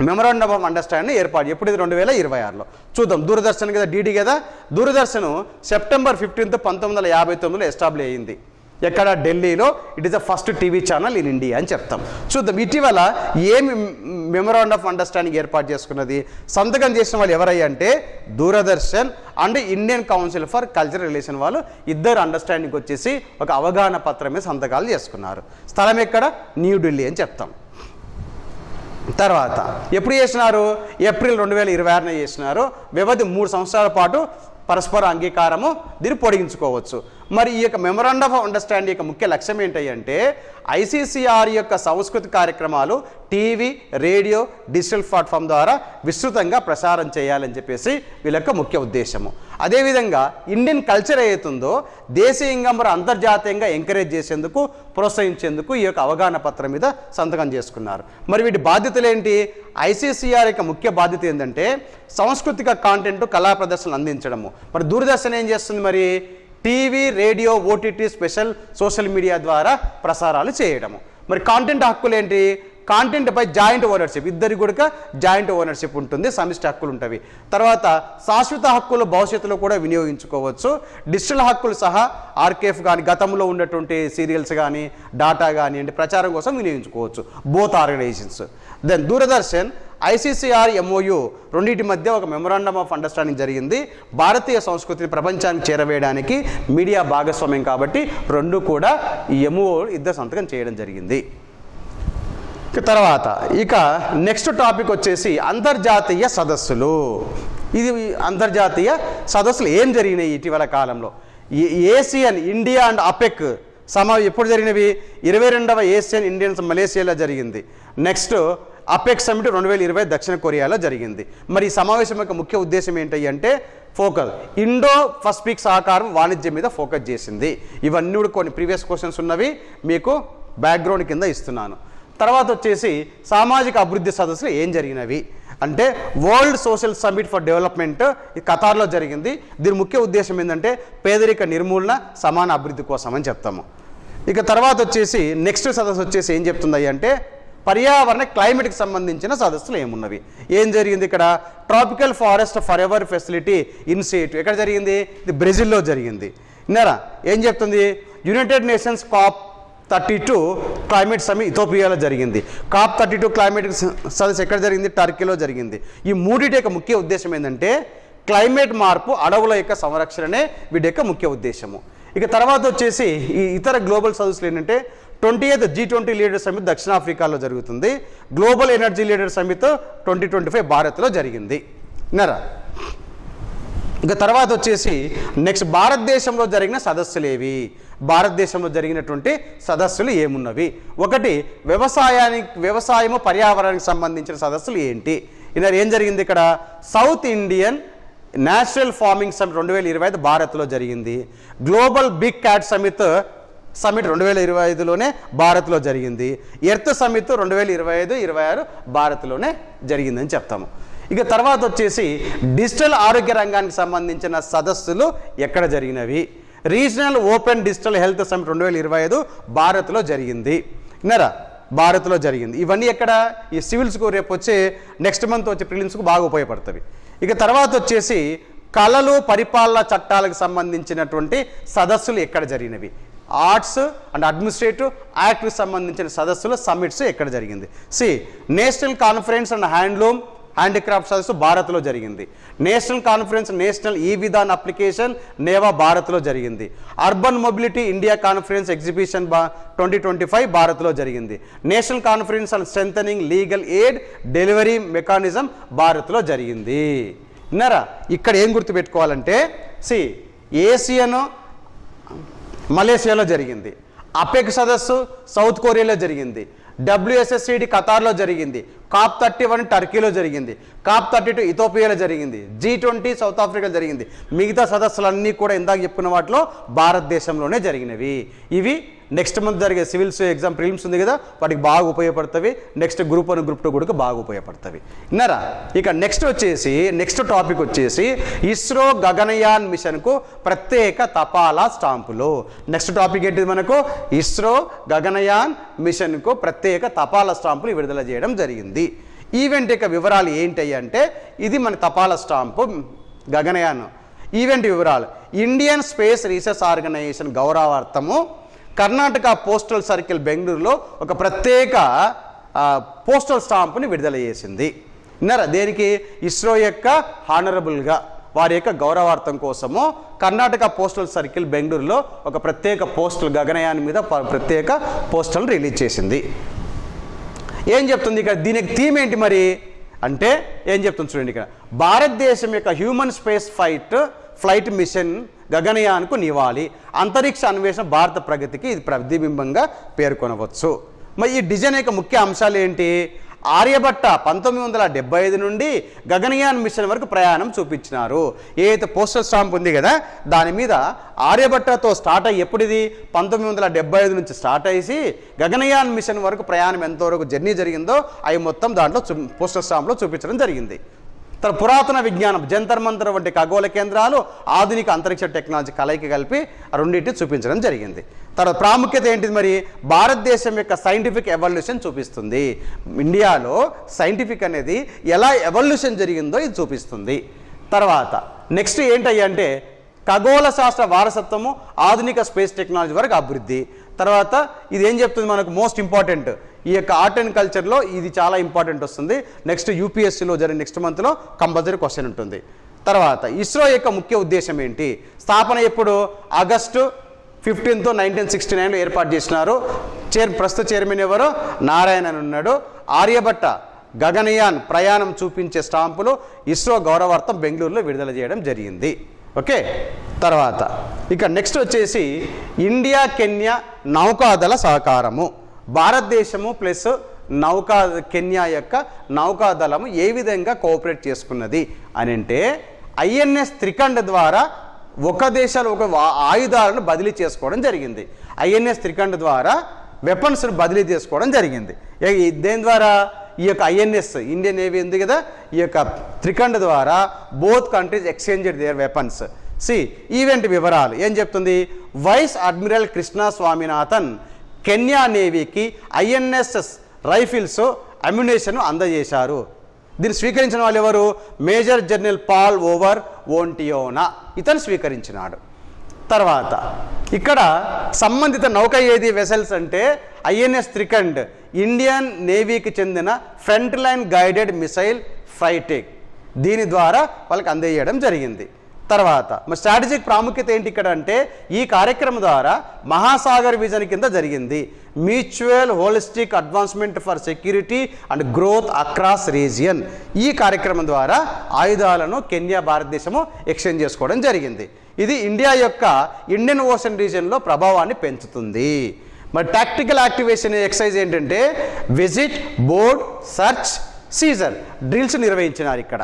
A: మెమొరాండమ్ ఆఫ్ అండర్స్టాండింగ్ ఏర్పాటు ఎప్పుడు? ఇది 2026లో. చూద్దాం. దూరదర్శన్ కదా, డీడీ కదా. దూరదర్శన్ సెప్టెంబర్ 15, 1959లో ఎస్టాబ్లిష్ అయ్యింది. ఎక్కడ? ఢిల్లీలో. It is the first TV channel in India అని చెప్తాం. చూద్దాం ఇటీవల ఏమి మెమొరాండమ్ ఆఫ్ అండర్స్టాండింగ్ ఏర్పాటు చేసుకున్నది, సంతకం చేసిన వాళ్ళు ఎవరయ్యా అంటే Doordarshan and Indian council for cultural relation వాళ్ళు ఇద్దరు అండర్స్టాండింగ్ వచ్చేసి ఒక అవగాహన పత్రం మీద సంతకాలు చేసుకున్నారు. స్థలం ఎక్కడ? న్యూఢిల్లీ అని చెప్తాం. తర్వాత ఎప్పుడు చేసినారు? ఏప్రిల్ 2026 చేసినారు. వ్యవధి 3 సంవత్సరాల పాటు పరస్పర అంగీకారము, దీన్ని పొడిగించుకోవచ్చు. మరి ఈ యొక్క మెమరాండం ఆఫ్ అండర్స్టాండింగ్ యొక్క ముఖ్య లక్ష్యం ఏంటంటే ఐసీసీఆర్ యొక్క సాంస్కృతిక కార్యక్రమాలు టీవీ, రేడియో, డిజిటల్ ప్లాట్ఫామ్ ద్వారా విస్తృతంగా ప్రసారం చేయాలని చెప్పేసి వీళ్ళ యొక్క ముఖ్య ఉద్దేశము. అదేవిధంగా ఇండియన్ కల్చర్ ఏదైతుందో దేశీయంగా మరి అంతర్జాతీయంగా ఎంకరేజ్ చేసేందుకు, ప్రోత్సహించేందుకు ఈ యొక్క అవగాహన పత్రం మీద సంతకం చేసుకున్నారు. మరి వీటి బాధ్యతలు ఏంటి? ఐసీసీఆర్ యొక్క ముఖ్య బాధ్యత ఏంటంటే సాంస్కృతిక కాంటెంట్, కళా ప్రదర్శనలు అందించడము. మరి దూరదర్శన్ ఏం చేస్తుంది? మరి TV, radio, OTT, special social media ద్వారా ప్రసారాలు చేయడము. మరి కాంటెంట్ హక్కులు ఏంటి? కాంటెంట్ పై జాయింట్ ఓనర్షిప్, ఇద్దరి కూడా జాయింట్ ఓనర్షిప్ ఉంటుంది, సమిష్టి హక్కులు ఉంటాయి. తర్వాత శాశ్వత హక్కులు భవిష్యత్తులో కూడా వినియోగించుకోవచ్చు. డిజిటల్ హక్కులు సహా ఆర్కేఫ్ కానీ, గతంలో ఉన్నటువంటి సీరియల్స్ కానీ, డాటా కానీ అంటే ప్రచారం కోసం వినియోగించుకోవచ్చు both organisations. Then Doordarshan ICCR MOU రెండింటి మధ్య ఒక మెమరాండం ఆఫ్ అండర్స్టాండింగ్ జరిగింది. భారతీయ సంస్కృతిని ప్రపంచానికి చేరవేయడానికి మీడియా భాగస్వామ్యం కాబట్టి రెండు కూడా ఈ ఎంఓ ఇద్దరు సంతకం చేయడం జరిగింది. తర్వాత ఇక నెక్స్ట్ టాపిక్ వచ్చేసి అంతర్జాతీయ సదస్సులు. ఇది అంతర్జాతీయ సదస్సులు ఏం జరిగినాయి ఇటీవల కాలంలో? ఏసియన్, ఇండియా అండ్ అపెక్ ఎప్పుడు జరిగినవి? 22వ ఏసియన్ ఇండియన్స్ మలేషియాలో జరిగింది. నెక్స్ట్ అపెక్ సమిట్ 2020 దక్షిణ కొరియాలో జరిగింది. మరి ఈ సమావేశం యొక్క ముఖ్య ఉద్దేశం ఏంటి అంటే ఫోకస్ ఇండో పసిఫిక్ సహకారం, వాణిజ్యం మీద ఫోకస్ చేసింది. ఇవన్నీ కూడా కొన్ని ప్రీవియస్ క్వశ్చన్స్ ఉన్నవి మీకు బ్యాక్గ్రౌండ్ కింద ఇస్తున్నాను. తర్వాత వచ్చేసి సామాజిక అభివృద్ధి సదస్సులు ఏం జరిగినవి అంటే world social summit for development ఖతార్లో జరిగింది. దీని ముఖ్య ఉద్దేశం ఏంటంటే పేదరిక నిర్మూలన, సమాన అభివృద్ధి కోసం అని చెప్తాము. ఇక తర్వాత వచ్చేసి నెక్స్ట్ సదస్సు వచ్చేసి ఏం చెప్తుంది అంటే పర్యావరణ, క్లైమేట్కి సంబంధించిన సదస్సులు ఏమున్నవి, ఏం జరిగింది? ఇక్కడ tropical forest for ever facility initiative ఎక్కడ జరిగింది? ఇది బ్రెజిల్లో జరిగింది. విన్నారా? ఏం చెప్తుంది? United Nations COP32 climate summit ఇథియోపియాలో జరిగింది. COP32 క్లైమేట్ సదస్సు ఎక్కడ జరిగింది? టర్కీలో జరిగింది. ఈ మూడింటి యొక్క ముఖ్య ఉద్దేశం ఏంటంటే క్లైమేట్ మార్పు, అడవుల యొక్క సంరక్షణనే వీటి యొక్క ముఖ్య ఉద్దేశము. ఇక తర్వాత వచ్చేసి ఈ ఇతర గ్లోబల్ సదస్సులు ఏంటంటే 20th G20 లీడర్ సమిట్ దక్షిణాఫ్రికాలో జరుగుతుంది. గ్లోబల్ ఎనర్జీ లీడర్ సమిట్ 2025 భారత్లో జరిగింది. విన్నారా? ఇక తర్వాత వచ్చేసి నెక్స్ట్ భారతదేశంలో జరిగిన సదస్సులు ఏవి? భారతదేశంలో జరిగినటువంటి సదస్సులు ఏమున్నవి? ఒకటి వ్యవసాయము, పర్యావరణానికి సంబంధించిన సదస్సులు ఏంటి? ఇలా ఏం జరిగింది? ఇక్కడ south Indian national farming summit 2025 భారత్లో జరిగింది. గ్లోబల్ బిగ్ క్యాట్ సమిట్ 2025లోనే భారత్లో జరిగింది. ఎర్త్ సమిట్ 2025-26 భారత్లోనే జరిగిందని చెప్తాము. ఇక తర్వాత వచ్చేసి డిజిటల్ ఆరోగ్య రంగానికి సంబంధించిన సదస్సులు ఎక్కడ జరిగినవి? Regional open digital health summit 2025 భారత్లో జరిగింది. విన్నారా? భారత్లో జరిగింది. ఇవన్నీ ఎక్కడ? ఈ సివిల్స్కు రేపు వచ్చే నెక్స్ట్ మంత్ వచ్చే ప్రిలిమ్స్కు బాగా ఉపయోగపడుతుంది. ఇక తర్వాత వచ్చేసి కళలు, పరిపాలన చట్టాలకు సంబంధించినటువంటి సదస్సులు ఎక్కడ జరిగినవి? ఆర్ట్స్ అండ్ అడ్మినిస్ట్రేటివ్ యాక్ట్కి సంబంధించిన సదస్సులు, సమ్మిట్స్ ఎక్కడ జరిగింది? నేషనల్ కాన్ఫరెన్స్ అండ్ హ్యాండిక్రాఫ్ట్ సదస్సు భారత్లో జరిగింది. నేషనల్ కాన్ఫరెన్స్ నేషనల్ ఈ విధాన్ అప్లికేషన్ నేవా భారత్లో జరిగింది. Urban mobility India conference exhibition 2025 భారత్లో జరిగింది. National conference and strengthening legal aid delivery mechanism భారత్లో జరిగింది. విన్నారా? ఇక్కడ ఏం గుర్తుపెట్టుకోవాలంటే ఏసియన్ మలేషియాలో జరిగింది. అపెక్ సదస్సు సౌత్ కొరియాలో జరిగింది. WSSCD ఖతార్లో జరిగింది. COP31 టర్కీలో జరిగింది. COP32 ఇథియోపియాలో జరిగింది. G20 సౌత్ ఆఫ్రికా జరిగింది. మిగతా సదస్సులన్నీ కూడా ఇందాక చెప్పుకున్న వాటిలో భారతదేశంలోనే జరిగినవి. ఇవి నెక్స్ట్ మంత్ జరిగే సివిల్స్ ఎగ్జామ్ ప్రిలిమ్స్ ఉంది కదా, వాటికి బాగా ఉపయోగపడుతుంది. నెక్స్ట్ గ్రూప్ 1 గ్రూప్ 2 కూడా బాగా ఉపయోగపడుతుంది. విన్నారా? ఇక నెక్స్ట్ టాపిక్ వచ్చేసి ఇస్రో గగనయాన్ మిషన్కు ప్రత్యేక తపాలా స్టాంపులు. నెక్స్ట్ టాపిక్ ఏంటిది మనకు? ఇస్రో గగనయాన్ మిషన్కు ప్రత్యేక తపాలా స్టాంపులు విడుదల చేయడం జరిగింది. ఈవెంట్ యొక్క వివరాలు ఏంటి అంటే ఇది మన తపాలా స్టాంపు గగనయాన్ ఈవెంట్ వివరాలు. ఇండియన్ స్పేస్ రీసెర్చ్ ఆర్గనైజేషన్ గౌరవార్థము కర్ణాటక పోస్టల్ సర్కిల్ బెంగళూరులో ఒక ప్రత్యేక పోస్టల్ స్టాంపుని విడుదల చేసింది. విన్నారా? దేనికి? ఇస్రో యొక్క హానరబుల్గా వారి యొక్క గౌరవార్థం కోసము కర్ణాటక పోస్టల్ సర్కిల్ బెంగళూరులో ఒక ప్రత్యేక పోస్టల్ గగనయాన్ మీద ప్రత్యేక పోస్టల్ రిలీజ్ చేసింది. ఏం చెప్తుంది ఇక్కడ? దీనికి థీమ్ ఏంటి మరి అంటే ఏం చెప్తుంది చూడండి. ఇక్కడ భారతదేశం యొక్క హ్యూమన్ స్పేస్ ఫ్లైట్ మిషన్ గగనయాన్కు నివాళి, అంతరిక్ష అన్వేషణ భారత ప్రగతికి ఇది ప్రతిబింబంగా పేర్కొనవచ్చు. మరి ఈ డిజైన్ యొక్క ముఖ్య అంశాలు ఏంటి? ఆర్యభట్ట 1975 నుండి గగనయాన్ మిషన్ వరకు ప్రయాణం చూపించినారు. ఏదైతే పోస్టల్ స్టాంప్ ఉంది కదా, దాని మీద ఆర్యభట్టతో స్టార్ట్ అయ్యి ఎప్పుడు ఇది 1975 నుంచి స్టార్ట్ అయ్యి గగనయాన్ మిషన్ వరకు ప్రయాణం ఎంతవరకు జర్నీ జరిగిందో అవి మొత్తం దాంట్లో పోస్టల్ స్టాంప్లో చూపించడం జరిగింది. తర్వాత పురాతన విజ్ఞానం, జంతర్ మంతర్ వంటి ఖగోళ కేంద్రాలు, ఆధునిక అంతరిక్ష టెక్నాలజీ కలయిక కలిపి రెండింటిని చూపించడం జరిగింది. తర్వాత ప్రాముఖ్యత ఏంటిది? మరి భారతదేశం యొక్క సైంటిఫిక్ ఎవల్యూషన్ చూపిస్తుంది. ఇండియాలో సైంటిఫిక్ అనేది ఎలా ఎవల్యూషన్ జరిగిందో ఇది చూపిస్తుంది. తర్వాత నెక్స్ట్ ఏంటంటే ఖగోళ శాస్త్ర వారసత్వము, ఆధునిక స్పేస్ టెక్నాలజీ వరకు అభివృద్ధి. తర్వాత ఇది ఏం చెప్తుంది మనకు? మోస్ట్ ఇంపార్టెంట్ ఈ యొక్క ఆర్ట్ అండ్ కల్చర్లో ఇది చాలా ఇంపార్టెంట్ వస్తుంది. నెక్స్ట్ యూపీఎస్సీలో జరిగిన నెక్స్ట్ మంత్లో కంపల్సరీ క్వశ్చన్ ఉంటుంది. తర్వాత ఇస్రో యొక్క ముఖ్య ఉద్దేశం ఏంటి? స్థాపన ఎప్పుడు? ఆగస్టు 15, 1969లో ఏర్పాటు చేసినారు. ప్రస్తుత చైర్మన్ ఎవరు? నారాయణన్ ఉన్నాడు. ఆర్యభట్ట గగనయాన్ ప్రయాణం చూపించే స్టాంపులు ఇస్రో గౌరవార్థం బెంగళూరులో విడుదల చేయడం జరిగింది. ఓకే. తర్వాత ఇక నెక్స్ట్ వచ్చేసి ఇండియా కెన్యా నౌకాదళ సహకారము. భారతదేశము ప్లస్ కెన్యా యొక్క నౌకాదళము ఏ విధంగా కోఆపరేట్ చేసుకున్నది అని అంటే ఐఎన్ఎస్ త్రికండ్ ద్వారా ఒక దేశాలు ఒక ఆయుధాలను బదిలీ చేసుకోవడం జరిగింది. ఐఎన్ఎస్ త్రికండ్ ద్వారా వెపన్స్ను బదిలీ చేసుకోవడం జరిగింది. దేని ద్వారా? ఈ యొక్క ఐఎన్ఎస్ ఇండియన్ నేవీ ఉంది కదా, ఈ యొక్క త్రికండ్ ద్వారా both countries exchanged their weapons. Event వివరాలు ఏం చెప్తుంది? Vice admiral Krishna Swaminathan Kenya నేవీకి ఐఎన్ఎస్ఎస్ రైఫిల్స్ అమ్యునేషన్ అందజేశారు. దీన్ని స్వీకరించిన వాళ్ళు ఎవరు? Major general Paul Owuor Otieno, ఇతను స్వీకరించినాడు. తర్వాత ఇక్కడ సంబంధిత నౌక ఏది? వెసల్స్ అంటే ఐఎన్ఎస్ త్రికండ్ ఇండియన్ నేవీకి చెందిన ఫ్రంట్ లైన్ గైడెడ్ మిసైల్ ఫ్రైటేక్, దీని ద్వారా వాళ్ళకి అందజేయడం జరిగింది. తర్వాత మరి స్ట్రాటజిక్ ప్రాముఖ్యత ఏంటి ఇక్కడ అంటే ఈ కార్యక్రమం ద్వారా మహాసాగర్ విజన్ కింద జరిగింది. Mutual holistic advancement for security and growth across region. ఈ కార్యక్రమం ద్వారా ఆయుధాలను కెన్యా భారతదేశము ఎక్స్చేంజ్ చేసుకోవడం జరిగింది. ఇది ఇండియా యొక్క ఇండియన్ ఓషన్ రీజియన్లో ప్రభావాన్ని పెంచుతుంది. మరి టాక్టికల్ యాక్టివేషన్ ఎక్సర్సైజ్ ఏంటంటే visit, board, search, seizure drills నిర్వహించినారు. ఇక్కడ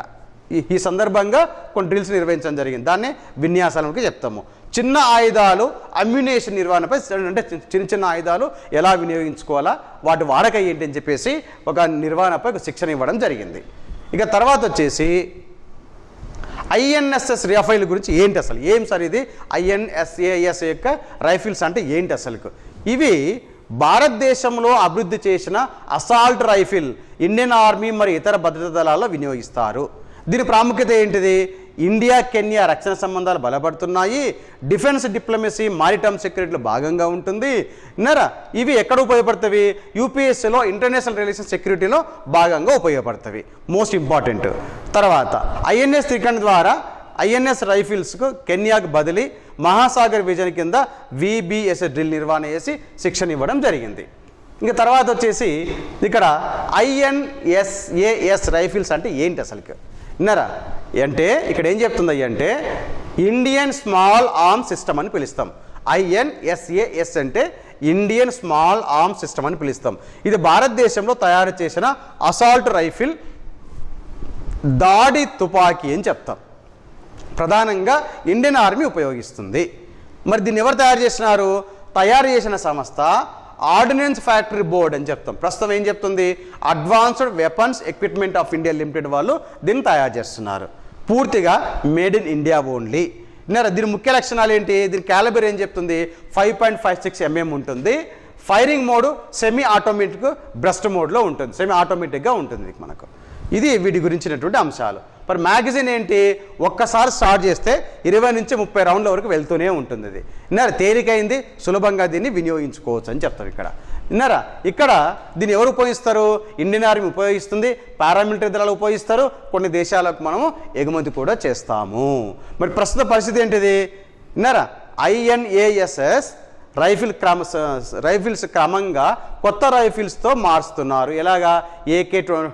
A: ఈ సందర్భంగా కొన్ని డ్రిల్స్ నిర్వహించడం జరిగింది. దాన్ని విన్యాసాలకు చెప్తాము. చిన్న ఆయుధాలు అమ్యునేషన్ నిర్వహణపై, అంటే చిన్న చిన్న ఆయుధాలు ఎలా వినియోగించుకోవాలా, వాటి వాడక ఏంటి అని చెప్పేసి ఒక నిర్వహణపై శిక్షణ ఇవ్వడం జరిగింది. ఇక తర్వాత వచ్చేసి ఐఎన్ఎస్ఎస్ రైఫిల్ గురించి ఏంటి అసలు? ఏం సార్ ఇది ఐఎన్ఎస్ఏఎస్ యొక్క రైఫిల్స్ అంటే ఏంటి అసలు? ఇవి భారతదేశంలో అభివృద్ధి చేసిన అసాల్ట్ రైఫిల్ ఇండియన్ ఆర్మీ మరియు ఇతర భద్రతా దళాల్లో వినియోగిస్తారు. దీని ప్రాముఖ్యత ఏంటిది? ఇండియా కెన్యా రక్షణ సంబంధాలు బలపడుతున్నాయి. డిఫెన్స్ డిప్లొమసీ, మారిటైమ్ సెక్యూరిటీలో భాగంగా ఉంటుంది. ఇవి ఎక్కడ ఉపయోగపడతాయి? యూపీఎస్సీలో ఇంటర్నేషనల్ రిలేషన్ సెక్యూరిటీలో భాగంగా ఉపయోగపడతాయి. Most important. తర్వాత ఐఎన్ఎస్ త్రికండ్ ద్వారా ఐఎన్ఎస్ రైఫిల్స్కు కెన్యాకు బదిలీ, మహాసాగర్ విజన్ కింద విబిఎస్ డ్రిల్ నిర్వహణ చేసి శిక్షణ ఇవ్వడం జరిగింది. ఇంకా తర్వాత వచ్చేసి ఇక్కడ ఐఎన్ఎస్ఏఎస్ రైఫిల్స్ అంటే ఏంటి అసలుకి? అంటే ఇక్కడ ఏం చెప్తుంది అంటే ఇండియన్ స్మాల్ ఆర్మ్ సిస్టమ్ అని పిలుస్తాం. ఐఎన్ఎస్ఏఎస్ అంటే ఇండియన్ స్మాల్ ఆర్మ్ సిస్టమ్ అని పిలుస్తాం. ఇది భారతదేశంలో తయారు చేసిన అసాల్ట్ రైఫిల్, దాడి తుపాకీ అని చెప్తాం. ప్రధానంగా ఇండియన్ ఆర్మీ ఉపయోగిస్తుంది. మరి దీన్ని ఎవరు తయారు చేసినారు? తయారు చేసిన సంస్థ ఆర్డినెన్స్ ఫ్యాక్టరీ బోర్డ్ అని చెప్తాం. ప్రస్తుతం ఏం చెప్తుంది? Advanced weapons equipment of India limited వాళ్ళు దీన్ని తయారు చేస్తున్నారు. పూర్తిగా మేడ్ ఇన్ ఇండియా ఓన్లీ. దీని ముఖ్య లక్షణాలు ఏంటి? దీని క్యాలిబర్ ఏం చెప్తుంది? 5.56 mm ఉంటుంది. Firing mode semi automatic breast మోడ్లో ఉంటుంది, సెమీ ఆటోమేటిక్గా ఉంటుంది మనకు. ఇది వీటి గురించినటువంటి అంశాలు. మరి మ్యాగజైన్ ఏంటి? ఒక్కసారి స్టార్ట్ చేస్తే 20 నుంచి 30 రౌండ్ల వరకు వెళ్తూనే ఉంటుంది. ఇది తేలికైంది, సులభంగా దీన్ని వినియోగించుకోవచ్చు అని చెప్తారు. ఇక్కడ దీన్ని ఎవరు ఉపయోగిస్తారు? ఇండియన్ ఆర్మీ ఉపయోగిస్తుంది, పారామిలిటరీ దళాలు ఉపయోగిస్తారు, కొన్ని దేశాలకు మనము ఎగుమతి కూడా చేస్తాము. మరి ప్రస్తుత పరిస్థితి ఏంటిది? ఐఎన్ఏఎస్ఎస్ రైఫిల్స్ క్రమంగా కొత్త రైఫిల్స్తో మారుస్తున్నారు. ఎలాగా? AK-27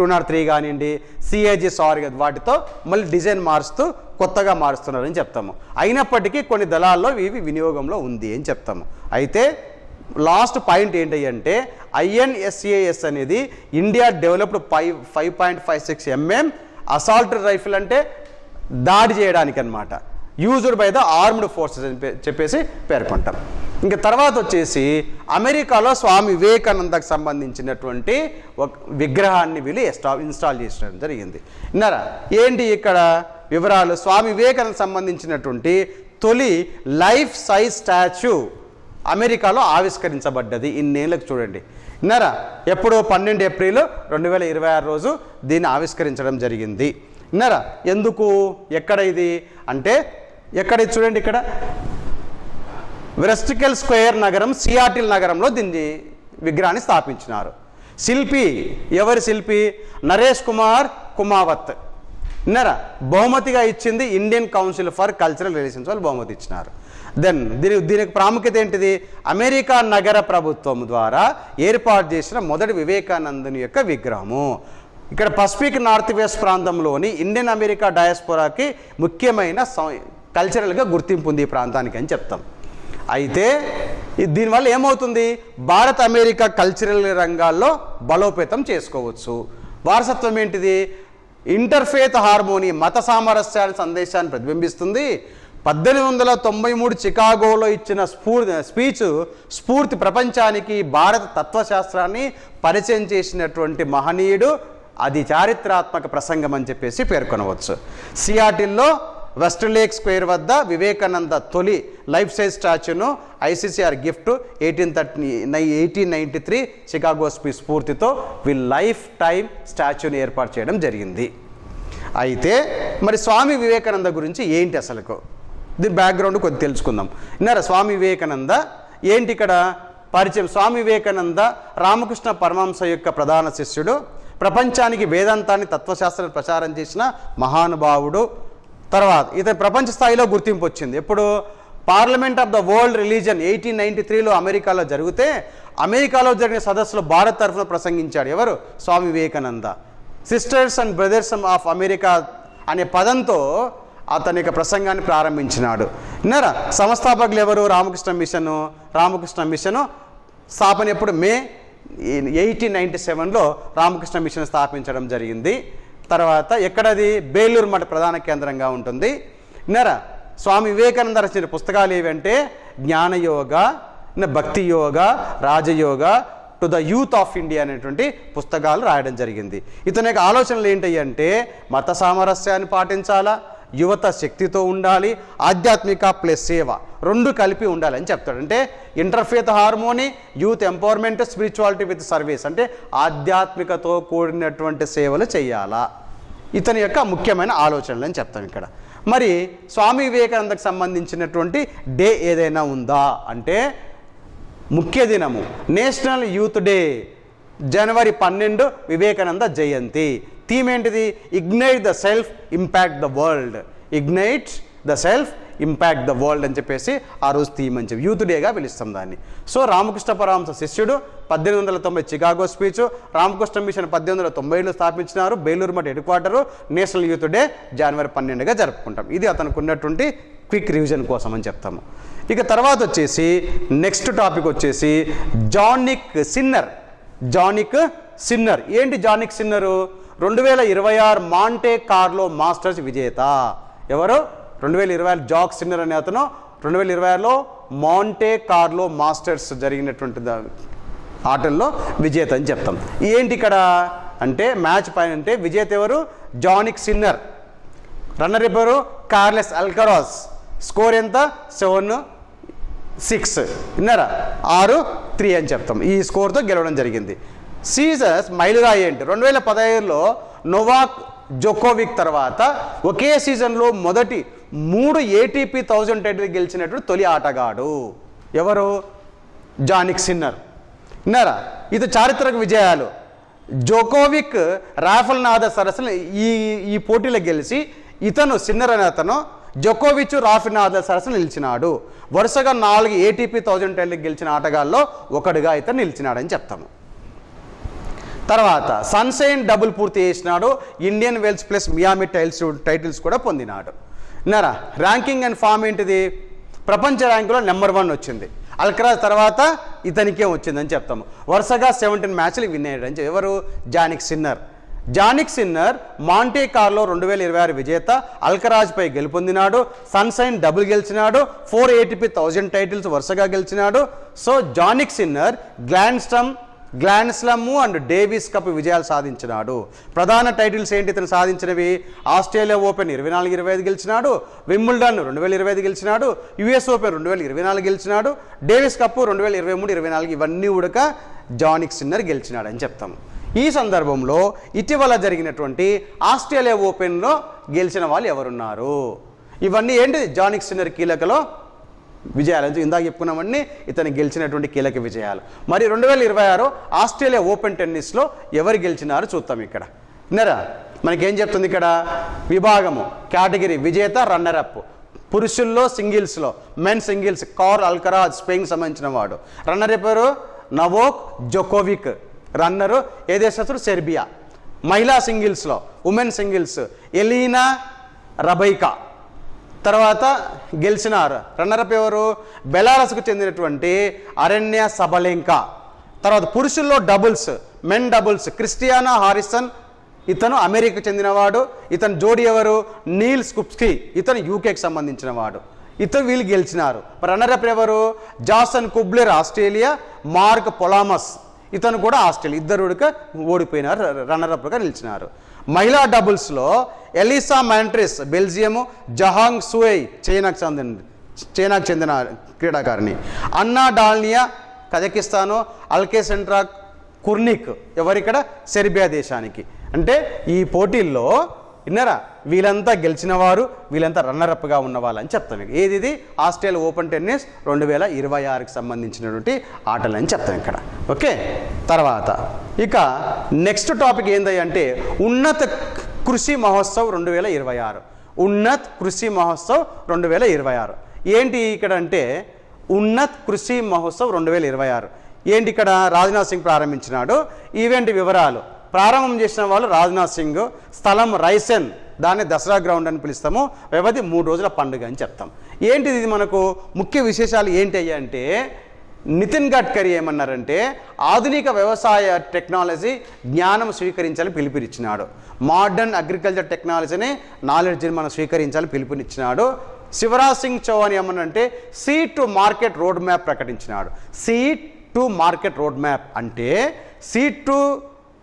A: 203 కానివ్వండి, సిఏజీ సారీ వాటితో మళ్ళీ డిజైన్ మారుస్తూ కొత్తగా మారుస్తున్నారని చెప్తాము. అయినప్పటికీ కొన్ని దళాల్లో ఇవి వినియోగంలో ఉంది అని చెప్తాము. అయితే లాస్ట్ పాయింట్ ఏంటి అంటే INSAS అనేది India developed 5.56 mm assault rifle, అంటే దాడి చేయడానికి అనమాట, used by the armed forces అని చెప్పేసి పేర్కొంటాం. ఇంకా తర్వాత వచ్చేసి అమెరికాలో స్వామి వివేకానందకు సంబంధించినటువంటి ఒక విగ్రహాన్ని వీళ్ళు ఇన్స్టాల్ చేసడం జరిగింది. విన్నారా ఏంటి ఇక్కడ వివరాలు? స్వామి వివేకానందకు సంబంధించినటువంటి తొలి లైఫ్ సైజ్ స్టాచ్యూ అమెరికాలో ఆవిష్కరించబడ్డది. ఇన్నేళ్ళకి చూడండి. విన్నారా? ఎప్పుడు 12 ఏప్రిల్ 2026 రోజు దీన్ని ఆవిష్కరించడం జరిగింది. విన్నారా? ఎందుకు, ఎక్కడ ఇది అంటే ఎక్కడ చూడండి, ఇక్కడ వెస్టికల్ స్క్వేర్ నగరం, సియాటిల్ నగరంలో దీన్ని విగ్రహాన్ని స్థాపించినారు. శిల్పి ఎవరి శిల్పి? నరేష్ కుమార్ కుమావత్. విన్నారా? బహుమతిగా ఇచ్చింది Indian council for cultural relations వాళ్ళు బహుమతి ఇచ్చినారు. దెన్ దీనికి ప్రాముఖ్యత ఏంటిది? అమెరికా నగర ప్రభుత్వం ద్వారా ఏర్పాటు చేసిన మొదటి వివేకానందుని యొక్క విగ్రహము. ఇక్కడ పసిఫిక్ నార్త్ వెస్ట్ ప్రాంతంలోని ఇండియన్ అమెరికా డయాస్పోరాకి ముఖ్యమైన కల్చరల్గా గుర్తింపు ఉంది ఈ ప్రాంతానికి అని చెప్తాం. అయితే దీనివల్ల ఏమవుతుంది? భారత్ అమెరికా కల్చరల్ రంగాల్లో బలోపేతం చేసుకోవచ్చు. వారసత్వం ఏంటిది? ఇంటర్ఫేత్ హార్మోనీ, మత సామరస్యాన్ని సందేశాన్ని ప్రతిబింబిస్తుంది. 1893 చికాగోలో ఇచ్చిన స్ఫూర్తి ప్రపంచానికి భారత తత్వశాస్త్రాన్ని పరిచయం చేసినటువంటి మహనీయుడు. అది చారిత్రాత్మక ప్రసంగం అని చెప్పేసి పేర్కొనవచ్చు. సియాటిల్లో వెస్ట్ లేక్ స్క్వేర్ వద్ద వివేకానంద తొలి లైఫ్ సైజ్ స్టాచ్యూను ICCR గిఫ్ట్ 1893 చికాగో స్ఫూర్తితో వీళ్ళు లైఫ్ టైం స్టాచ్యూని ఏర్పాటు చేయడం జరిగింది. అయితే మరి స్వామి వివేకానంద గురించి ఏంటి అసలుకు? దీని బ్యాక్గ్రౌండ్ కొద్ది తెలుసుకుందాం. విన్నారా? స్వామి వివేకానంద ఏంటి ఇక్కడ పరిచయం? స్వామి వివేకానంద రామకృష్ణ పరమహంస యొక్క ప్రధాన శిష్యుడు, ప్రపంచానికి వేదాంతాన్ని తత్వశాస్త్రాన్ని ప్రచారం చేసిన మహానుభావుడు. తర్వాత ఇతని ప్రపంచ స్థాయిలో గుర్తింపు వచ్చింది. ఎప్పుడు? Parliament of the world religion 1893లో అమెరికాలో జరిగితే అమెరికాలో జరిగిన సదస్సులో భారత్ తరఫున ప్రసంగించాడు. ఎవరు? Swami Vivekananda. Sisters and brothers of America అనే పదంతో అతని యొక్క ప్రసంగాన్ని ప్రారంభించినాడు. విన్నారా? సంస్థాపకులు ఎవరు? రామకృష్ణ మిషను స్థాపన ఎప్పుడు? మే 1897లో రామకృష్ణ మిషన్ స్థాపించడం జరిగింది. తర్వాత ఎక్కడది? బేలూరు మఠ ప్రధాన కేంద్రంగా ఉంటుంది. విన్నారా? స్వామి వివేకానంద రచించిన పుస్తకాలు ఏవంటే జ్ఞానయోగ, Bhakti Yoga, Rajayoga, to the youth of India అనేటువంటి పుస్తకాలు రాయడం జరిగింది. ఇతని యొక్క ఆలోచనలు ఏంటి అంటే మత సామరస్యాన్ని పాటించాలా, యువత శక్తితో ఉండాలి, ఆధ్యాత్మిక ప్లస్ సేవ రెండు కలిపి ఉండాలని చెప్తాడు. అంటే interfaith harmony, youth empowerment, spirituality with service, అంటే ఆధ్యాత్మికతో కూడినటువంటి సేవలు చేయాలా. ఇతని యొక్క ముఖ్యమైన ఆలోచనలు అని చెప్తాం ఇక్కడ. మరి స్వామి వివేకానందకు సంబంధించినటువంటి డే ఏదైనా ఉందా అంటే ముఖ్య దినము నేషనల్ యూత్ డే, జనవరి 12 వివేకానంద జయంతి. థీమ్ ఏంటిది? Ignite the self, impact the world. Ignite the self, impact the world అని చెప్పేసి ఆ రోజు థీమ్ అని చెప్పి యూత్ డేగా పిలుస్తాం దాన్ని. సో రామకృష్ణ పరమహంస శిష్యుడు 1890 చికాగో స్పీచ్, రామకృష్ణ మిషన్ 1897లో స్థాపించినారు. Belur Math headquarter. National youth day జనవరి 12గా జరుపుకుంటాం. ఇది అతనికి ఉన్నటువంటి క్విక్ రివిజన్ కోసం అని చెప్తాము. ఇక తర్వాత వచ్చేసి నెక్స్ట్ టాపిక్ వచ్చేసి జానిక్ సిన్నర్. ఏంటి జానిక్ సిన్నరు? 2026 మాంటే కార్లో మాస్టర్స్ విజేత. ఎవరు? 2026 జాక్ సిన్నర్ అనే అతను 2026లో మాంటే కార్లో మాస్టర్స్ జరిగినటువంటి ఆటల్లో విజేత అని చెప్తాం. ఏంటి ఇక్కడ అంటే మ్యాచ్ పైన అంటే విజేత ఎవరు? Jannik sinner. రన్నర్ ఎవరు? కార్లెస్ అల్కరాజ్. స్కోర్ ఎంత? 7-6. విన్నారా? 6-3 అని చెప్తాం. ఈ స్కోర్తో గెలవడం జరిగింది. సీజర్స్ మైలురాయి ఏంటి? 2015లో నోవాక్ జోకోవిక్ తర్వాత ఒకే సీజన్లో మొదటి 3 ATP 1000 టైటిల్ గెలిచినటువంటి తొలి ఆటగాడు. ఎవరు? Jannik sinner. విన్నారా? ఇది చారిత్రక విజయాలు. జోకోవిక్ రాఫెల్ నాదల్ సరస్సును ఈ పోటీలో గెలిచి ఇతను సిన్నర్ అనే అతను జోకోవిచ్ రాఫెల్ నాదల్ సరస్సును నిలిచినాడు. వరుసగా 4 ATP 1000 టైటిల్ గెలిచిన ఆటగాళ్ళలో ఒకడుగా ఇతను నిలిచినాడని చెప్తాము. తర్వాత సన్షైన్ డబుల్ పూర్తి చేసినాడు. Indian Wells plus Miami titles కూడా పొందినాడు. విన్నారా? ర్యాంకింగ్ అండ్ ఫామ్ ఏంటిది? ప్రపంచ ర్యాంకులో నెంబర్ 1 వచ్చింది. అల్కరాజ్ తర్వాత ఇతనికే వచ్చిందని చెప్తాము. వరుసగా 17 మ్యాచ్లు విన్ అయ్యాడని చెప్పి. ఎవరు? Jannik Sinner. Jannik Sinner Monte Carlo 2026 విజేత. అల్కరాజ్పై గెలుపొందినాడు. సన్షైన్ డబుల్ గెలిచినాడు. 4 ATP 1000 టైటిల్స్ వరుసగా గెలిచినాడు. So Jannik Sinner grand slam and Davis Cup విజయాలు సాధించినాడు. ప్రధాన టైటిల్స్ ఏంటి ఇతను సాధించినవి? ఆస్ట్రేలియా ఓపెన్ 24-25 గెలిచినాడు. వింబుల్డన్ 2025 గెలిచినాడు. US ఓపెన్ 2024 గెలిచినాడు. డేవిస్ కప్ 2023-24 ఇవన్నీ ఉడక జానిక్ సిన్నర్ గెలిచినాడు అని చెప్తాము. ఈ సందర్భంలో ఇటీవల జరిగినటువంటి ఆస్ట్రేలియా ఓపెన్లో గెలిచిన వాళ్ళు ఎవరున్నారు? ఇవన్నీ ఏంటి? జానిక్ సిన్నర్ కీలకలో విజయాలు. ఇందాక చెప్పుకున్నామన్నీ ఇతను గెలిచినటువంటి కీలక విజయాలు. మరి 2026 ఆస్ట్రేలియా ఓపెన్ టెన్నిస్లో ఎవరు గెలిచినారో చూద్దాం. ఇక్కడ విన్నారా? మనకేం చెప్తుంది ఇక్కడ? విభాగము కేటగిరీ విజేత, రన్నరప్. పురుషుల్లో సింగిల్స్లో మెన్ సింగిల్స్ కార్ల్ అల్కరాజ్ స్పెయిన్కి సంబంధించిన వాడు. రన్నర్ ఎవరు? నవోక్ జోకోవిక్. రన్నరు ఏ దేశస్తుడు? సెర్బియా. మహిళా సింగిల్స్లో ఉమెన్ సింగిల్స్ ఎలీనా రబైకా. తర్వాత గెలిచినారు. రన్నరప్ ఎవరు? బెలారస్కు చెందినటువంటి అరణ్య సబలెంకా. తర్వాత పురుషుల్లో doubles men doubles Christiana Harrison. ఇతను అమెరికాకు చెందినవాడు. ఇతను జోడి ఎవరు? నీల్ స్కుప్స్కీ. ఇతను యూకేకి సంబంధించిన వాడు. వీళ్ళు గెలిచినారు. రన్నరప్ ఎవరు? Jason Kubler Australia. Mark Polmans ఇతను కూడా ఆస్ట్రేలియా. ఇద్దరు ఓడిపోయినారు. రన్నరప్గా నిలిచినారు. మహిళా డబుల్స్లో ఎలిసా మాంట్రిస్ బెల్జియము. జహాంగ్ సుయ్ చైనాకు చెందిన క్రీడాకారిణి. అన్నా డాల్నియా కజకిస్తాను. అల్కేసెంట్రా కుర్నిక్ ఎవరిక్కడ? సెర్బియా దేశానికి. అంటే ఈ పోటీల్లో విన్నారా? వీళ్ళంతా గెలిచిన వారు, వీళ్ళంతా రన్నరప్గా ఉన్నవాళ్ళు అని చెప్తాం. మీకు ఏది? ఆస్ట్రేలియా ఓపెన్ టెన్నిస్ 2026కి సంబంధించినటువంటి ఆటలు అని చెప్తాం ఇక్కడ. ఓకే. తర్వాత ఇక నెక్స్ట్ టాపిక్ ఏంది అంటే ఉన్నత్ కృషి మహోత్సవ్ 2026. ఉన్నత్ కృషి మహోత్సవ్ 2026 ఏంటి ఇక్కడ అంటే? ఉన్నత్ కృషి మహోత్సవ్ 2026 ఏంటి ఇక్కడ? రాజ్నాథ్ సింగ్ ప్రారంభించినాడు. ఈవెంట్ వివరాలు. ప్రారంభం చేసిన వాళ్ళు రాజ్నాథ్ సింగ్. స్థలం రైసెన్. దాన్ని దసరా గ్రౌండ్ అని పిలుస్తాము. వ్యవధి 3 రోజుల పండుగ అని చెప్తాం. ఏంటిది? ఇది మనకు ముఖ్య విశేషాలు ఏంటి అంటే నితిన్ గడ్కరీ ఏమన్నారంటే ఆధునిక వ్యవసాయ టెక్నాలజీ జ్ఞానం స్వీకరించాలని పిలుపునిచ్చినాడు. మోడర్న్ అగ్రికల్చర్ టెక్నాలజీని నాలెడ్జ్ని మనం స్వీకరించాలని పిలుపునిచ్చినాడు. శివరాజ్ సింగ్ చౌహాన్ ఏమన్నారంటే seed to market road map ప్రకటించినాడు. Seed to market road map అంటే seed to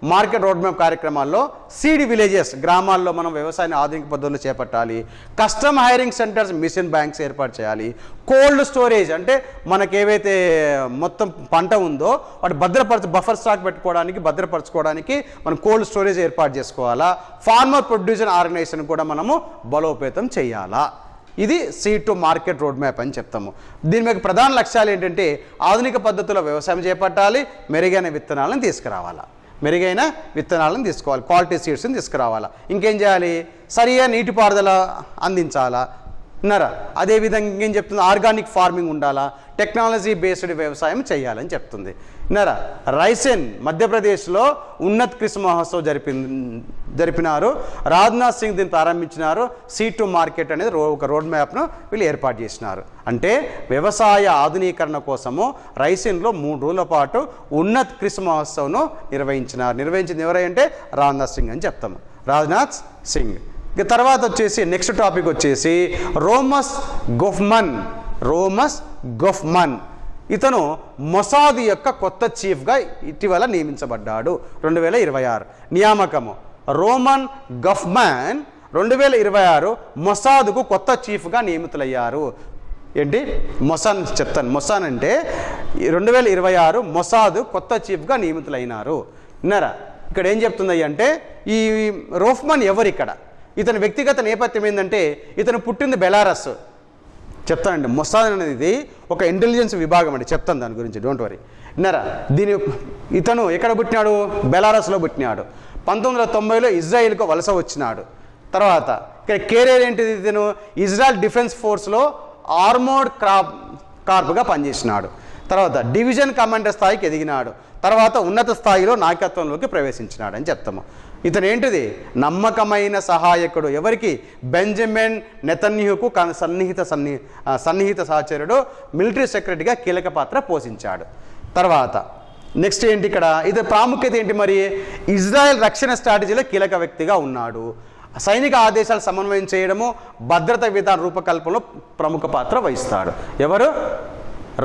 A: market road map కార్యక్రమాల్లో సీడ్ విలేజెస్ గ్రామాల్లో మనం వ్యవసాయాన్ని ఆధునిక పద్ధతుల్లో చేపట్టాలి. Custom hiring centres machine banks ఏర్పాటు చేయాలి. కోల్డ్ స్టోరేజ్ అంటే మనకేవైతే మొత్తం పంట ఉందో వాటి బఫర్ స్టాక్ భద్రపరచుకోవడానికి మనం కోల్డ్ స్టోరేజ్ ఏర్పాటు చేసుకోవాలా. ఫార్మర్ ప్రొడ్యూసర్ ఆర్గనైజేషన్ కూడా మనము బలోపేతం చేయాలా. ఇది seed to market road map అని చెప్తాము. దీని మీద ప్రధాన లక్ష్యాలు ఏంటంటే ఆధునిక పద్ధతిలో వ్యవసాయం చేపట్టాలి. మెరుగైన విత్తనాలను తీసుకోవాలి. క్వాలిటీ సీడ్స్ని తీసుకురావాలా. ఇంకేం చేయాలి? సరిగా నీటిపారుదల అందించాలా. విన్నారా? అదేవిధంగా ఇంకేం చెప్తుంది? ఆర్గానిక్ ఫార్మింగ్ ఉండాలా. టెక్నాలజీ బేస్డ్ వ్యవసాయం చేయాలని చెప్తుంది. విన్నారా? రైసెన్ మధ్యప్రదేశ్లో ఉన్నత్ కృషి మహోత్సవ్ జరిపినారు. రాజ్నాథ్ సింగ్ దీన్ని ప్రారంభించినారు. సీడ్ టు మార్కెట్ అనేది ఒక రోడ్ మ్యాప్ను వీళ్ళు ఏర్పాటు చేసినారు. అంటే వ్యవసాయ ఆధునీకరణ కోసము రైసెన్లో 3 రోజుల పాటు ఉన్నత్ కృషి మహోత్సవ్ను నిర్వహించింది ఎవరంటే రాజ్నాథ్ సింగ్ అని చెప్తాము. రాజ్నాథ్ సింగ్. ఇక తర్వాత వచ్చేసి నెక్స్ట్ టాపిక్ వచ్చేసి రోమస్ గొఫ్మన్. ఇతను మొసాద్ యొక్క కొత్త చీఫ్గా ఇటీవల నియమించబడ్డాడు. 2026 నియామకము. రోమన్ గఫ్మన్ 2026 మొసాద్కు కొత్త చీఫ్గా నియమితులయ్యారు. ఏంటి? మొసాన్ చెప్తాను. మొసాన్ అంటే 2026 మొసాద్ కొత్త చీఫ్గా నియమితులైనారు. విన్నారా? ఇక్కడ ఏం చెప్తుంది అంటే ఈ రోఫ్మన్ ఎవరు ఇక్కడ? ఇతని వ్యక్తిగత నేపథ్యం ఏంటంటే ఇతను పుట్టింది బెలారస్. చెప్తానండి. మొసాద్ అనేది ఒక ఇంటెలిజెన్స్ విభాగం అండి. చెప్తాను దాని గురించి, డోంట్ వరీ. విన్నారా? ఇతను ఎక్కడ పుట్టినాడు? బెలారస్లో పుట్టినాడు. 1990లో ఇజ్రాయిల్కు వలస వచ్చినాడు. తర్వాత ఇక్కడ కెరీర్ ఏంటిది? ఇతను ఇజ్రాయెల్ డిఫెన్స్ ఫోర్స్లో ఆర్మోర్డ్ కార్ప్గా పనిచేసినాడు. తర్వాత డివిజన్ కమాండర్ స్థాయికి ఎదిగినాడు. తర్వాత ఉన్నత స్థాయిలో నాయకత్వంలోకి ప్రవేశించినాడని చెప్తాము. ఇతను ఏంటిది? నమ్మకమైన సహాయకుడు. ఎవరికి? బెంజమిన్ నెతన్యాహుకు సన్నిహిత సహచరుడు, మిలిటరీ సెక్రటరీగా కీలక పాత్ర పోషించాడు. తర్వాత నెక్స్ట్ ఏంటి ఇక్కడ? ఇది ప్రాముఖ్యత ఏంటి మరి? ఇజ్రాయెల్ రక్షణ స్ట్రాటజీలో కీలక వ్యక్తిగా ఉన్నాడు. సైనిక ఆదేశాలు సమన్వయం చేయడము, భద్రతా విధాన రూపకల్పనలో ప్రముఖ పాత్ర వహిస్తాడు. ఎవరు?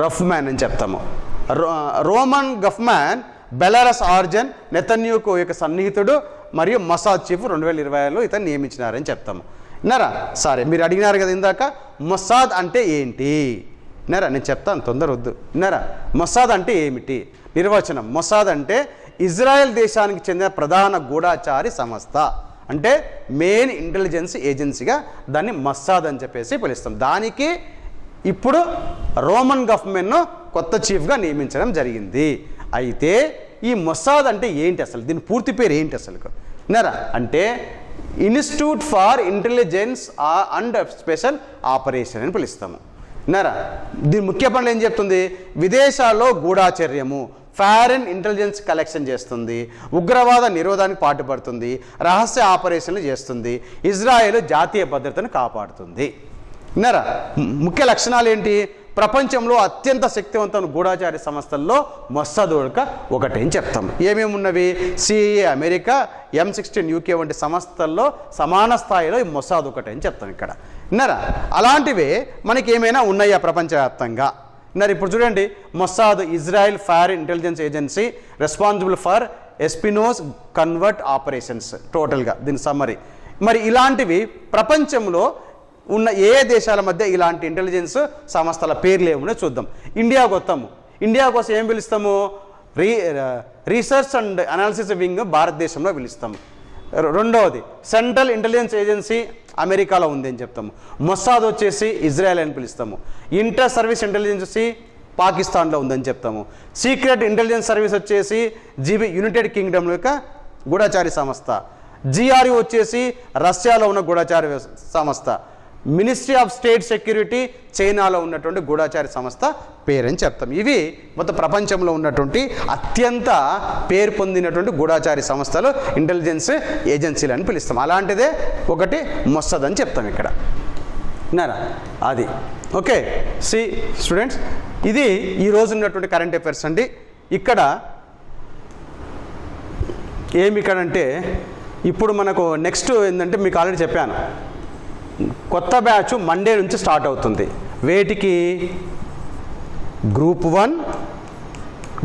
A: రఫ్మాన్ అని చెప్తాము. రోమన్ గఫ్మాన్ బెలారస్ ఆర్జన్ నెతన్యాహు యొక్క సన్నిహితుడు మరియు మొసాద్ చీఫ్ 2020లో ఇతను నియమించినారని చెప్తాము. విన్నారా? సరే, మీరు అడిగినారు కదా ఇందాక మొసాద్ అంటే ఏంటి? విన్నారా? నేను చెప్తాను, తొందర వద్దు. విన్నారా? మొసాద్ అంటే ఏమిటి? నిర్వచనం: మొసాద్ అంటే ఇజ్రాయెల్ దేశానికి చెందిన ప్రధాన గూఢచారి సంస్థ, అంటే మెయిన్ ఇంటెలిజెన్స్ ఏజెన్సీగా దాన్ని మొసాద్ అని చెప్పేసి పిలుస్తాం. దానికి ఇప్పుడు రోమన్ గవర్నమెంట్ను కొత్త చీఫ్గా నియమించడం జరిగింది. అయితే ఈ మొసాద్ అంటే ఏంటి అసలు? దీని పూర్తి పేరు ఏంటి అసలు? విన్నారా? అంటే institute for intelligence and special operation అని పిలుస్తాము. విన్నారా? దీని ముఖ్య పనులు ఏం చెప్తుంది? విదేశాల్లో గూఢాచర్యము, ఫారెన్ ఇంటెలిజెన్స్ కలెక్షన్ చేస్తుంది, ఉగ్రవాద నిరోధానికి పాటుపడుతుంది, రహస్య ఆపరేషన్లు చేస్తుంది, ఇజ్రాయెల్ జాతీయ భద్రతను కాపాడుతుంది. విన్నారా? ముఖ్య లక్షణాలు ఏంటి? ప్రపంచంలో అత్యంత శక్తివంతమైన గూఢాచార సంస్థల్లో మొసాద్ ఒకటి అని చెప్తాం. ఏమేమి ఉన్నవి? సిఐఏ అమెరికా, M16 UK వంటి సంస్థల్లో సమాన స్థాయిలో ఈ మొసాద్ ఒకటి అని చెప్తాం ఇక్కడ. విన్నారా? అలాంటివే మనకి ఏమైనా ఉన్నాయా ప్రపంచవ్యాప్తంగా? విన్నారు? ఇప్పుడు చూడండి, Mossad Israel foreign intelligence agency responsible for espionage convert operations. టోటల్గా దీని సమ్మరీ. మరి ఇలాంటివి ప్రపంచంలో ఉన్న ఏ దేశాల మధ్య ఇలాంటి ఇంటెలిజెన్స్ సంస్థల పేర్లు ఏమున్నాయో చూద్దాం. ఇండియాకు వస్తాము. ఇండియా కోసం ఏం పిలుస్తాము? రీసెర్చ్ అండ్ అనాలిసిస్ వింగ్ భారతదేశంలో పిలుస్తాము. రెండవది సెంట్రల్ ఇంటెలిజెన్స్ ఏజెన్సీ అమెరికాలో ఉంది అని చెప్తాము. మొసాద్ వచ్చేసి ఇజ్రాయెల్ అని పిలుస్తాము. ఇంటర్ సర్వీస్ ఇంటెలిజెన్సీ పాకిస్తాన్లో ఉందని చెప్తాము. సీక్రెట్ ఇంటెలిజెన్స్ సర్వీస్ వచ్చేసి యునైటెడ్ కింగ్డమ్ యొక్క గూఢచారి సంస్థ. GRU వచ్చేసి రష్యాలో ఉన్న గూఢచారి సంస్థ. మినిస్ట్రీ ఆఫ్ స్టేట్ సెక్యూరిటీ చైనాలో ఉన్నటువంటి గూఢచారి సంస్థ పేరని చెప్తాం. ఇవి మొత్తం ప్రపంచంలో ఉన్నటువంటి అత్యంత పేరు పొందినటువంటి గూఢచారి సంస్థలు, ఇంటెలిజెన్స్ ఏజెన్సీలు అని పిలుస్తాం. అలాంటిదే ఒకటి మొసాద్ అని చెప్తాం ఇక్కడ. విన్నారా? అది ఓకే. స్టూడెంట్స్, ఇది ఈరోజు ఉన్నటువంటి కరెంట్ అఫైర్స్ అండి. ఇక్కడ ఏమి ఇక్కడంటే ఇప్పుడు మనకు నెక్స్ట్ ఏంటంటే మీకు ఆల్రెడీ చెప్పాను, కొత్త బ్యాచ్ మండే నుంచి స్టార్ట్ అవుతుంది. వేటికి? గ్రూప్ 1,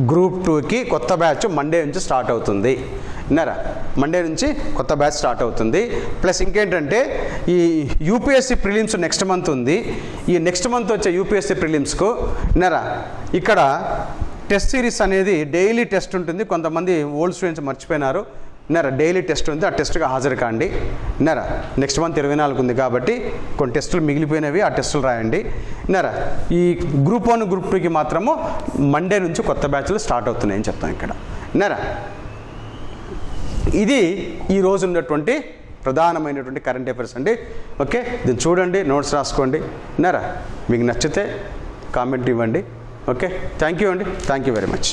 A: గ్రూప్ 2కి కొత్త బ్యాచ్ మండే నుంచి స్టార్ట్ అవుతుంది. విన్నారా? మండే నుంచి కొత్త బ్యాచ్ స్టార్ట్ అవుతుంది. ప్లస్ ఇంకేంటంటే ఈ యూపీఎస్సీ ప్రిలిమ్స్ నెక్స్ట్ మంత్ ఉంది. ఈ నెక్స్ట్ మంత్ వచ్చే యూపీఎస్సీ ప్రిలిమ్స్కు విన్నారా ఇక్కడ టెస్ట్ సిరీస్ అనేది డైలీ టెస్ట్ ఉంటుంది. కొంతమంది ఓల్డ్ స్టూడెంట్స్ మర్చిపోయినారు. విన్నారా? డైలీ టెస్ట్ ఉంది, ఆ టెస్ట్గా హాజరు కాండి. విన్నారా? నెక్స్ట్ మంత్ 24 ఉంది కాబట్టి కొన్ని టెస్టులు మిగిలిపోయినవి, ఆ టెస్టులు రాయండి. విన్నారా? ఈ గ్రూప్ 1, గ్రూప్ 2కి మాత్రము మండే నుంచి కొత్త బ్యాచ్లు స్టార్ట్ అవుతున్నాయని చెప్తాను ఇక్కడ. విన్నారా? ఇది ఈరోజు ఉన్నటువంటి ప్రధానమైనటువంటి కరెంట్ అఫైర్స్ అండి. ఓకే, దీన్ని చూడండి, నోట్స్ రాసుకోండి. విన్నారా? మీకు నచ్చితే కామెంట్ ఇవ్వండి. ఓకే, థ్యాంక్ యూ అండి. Thank you very much.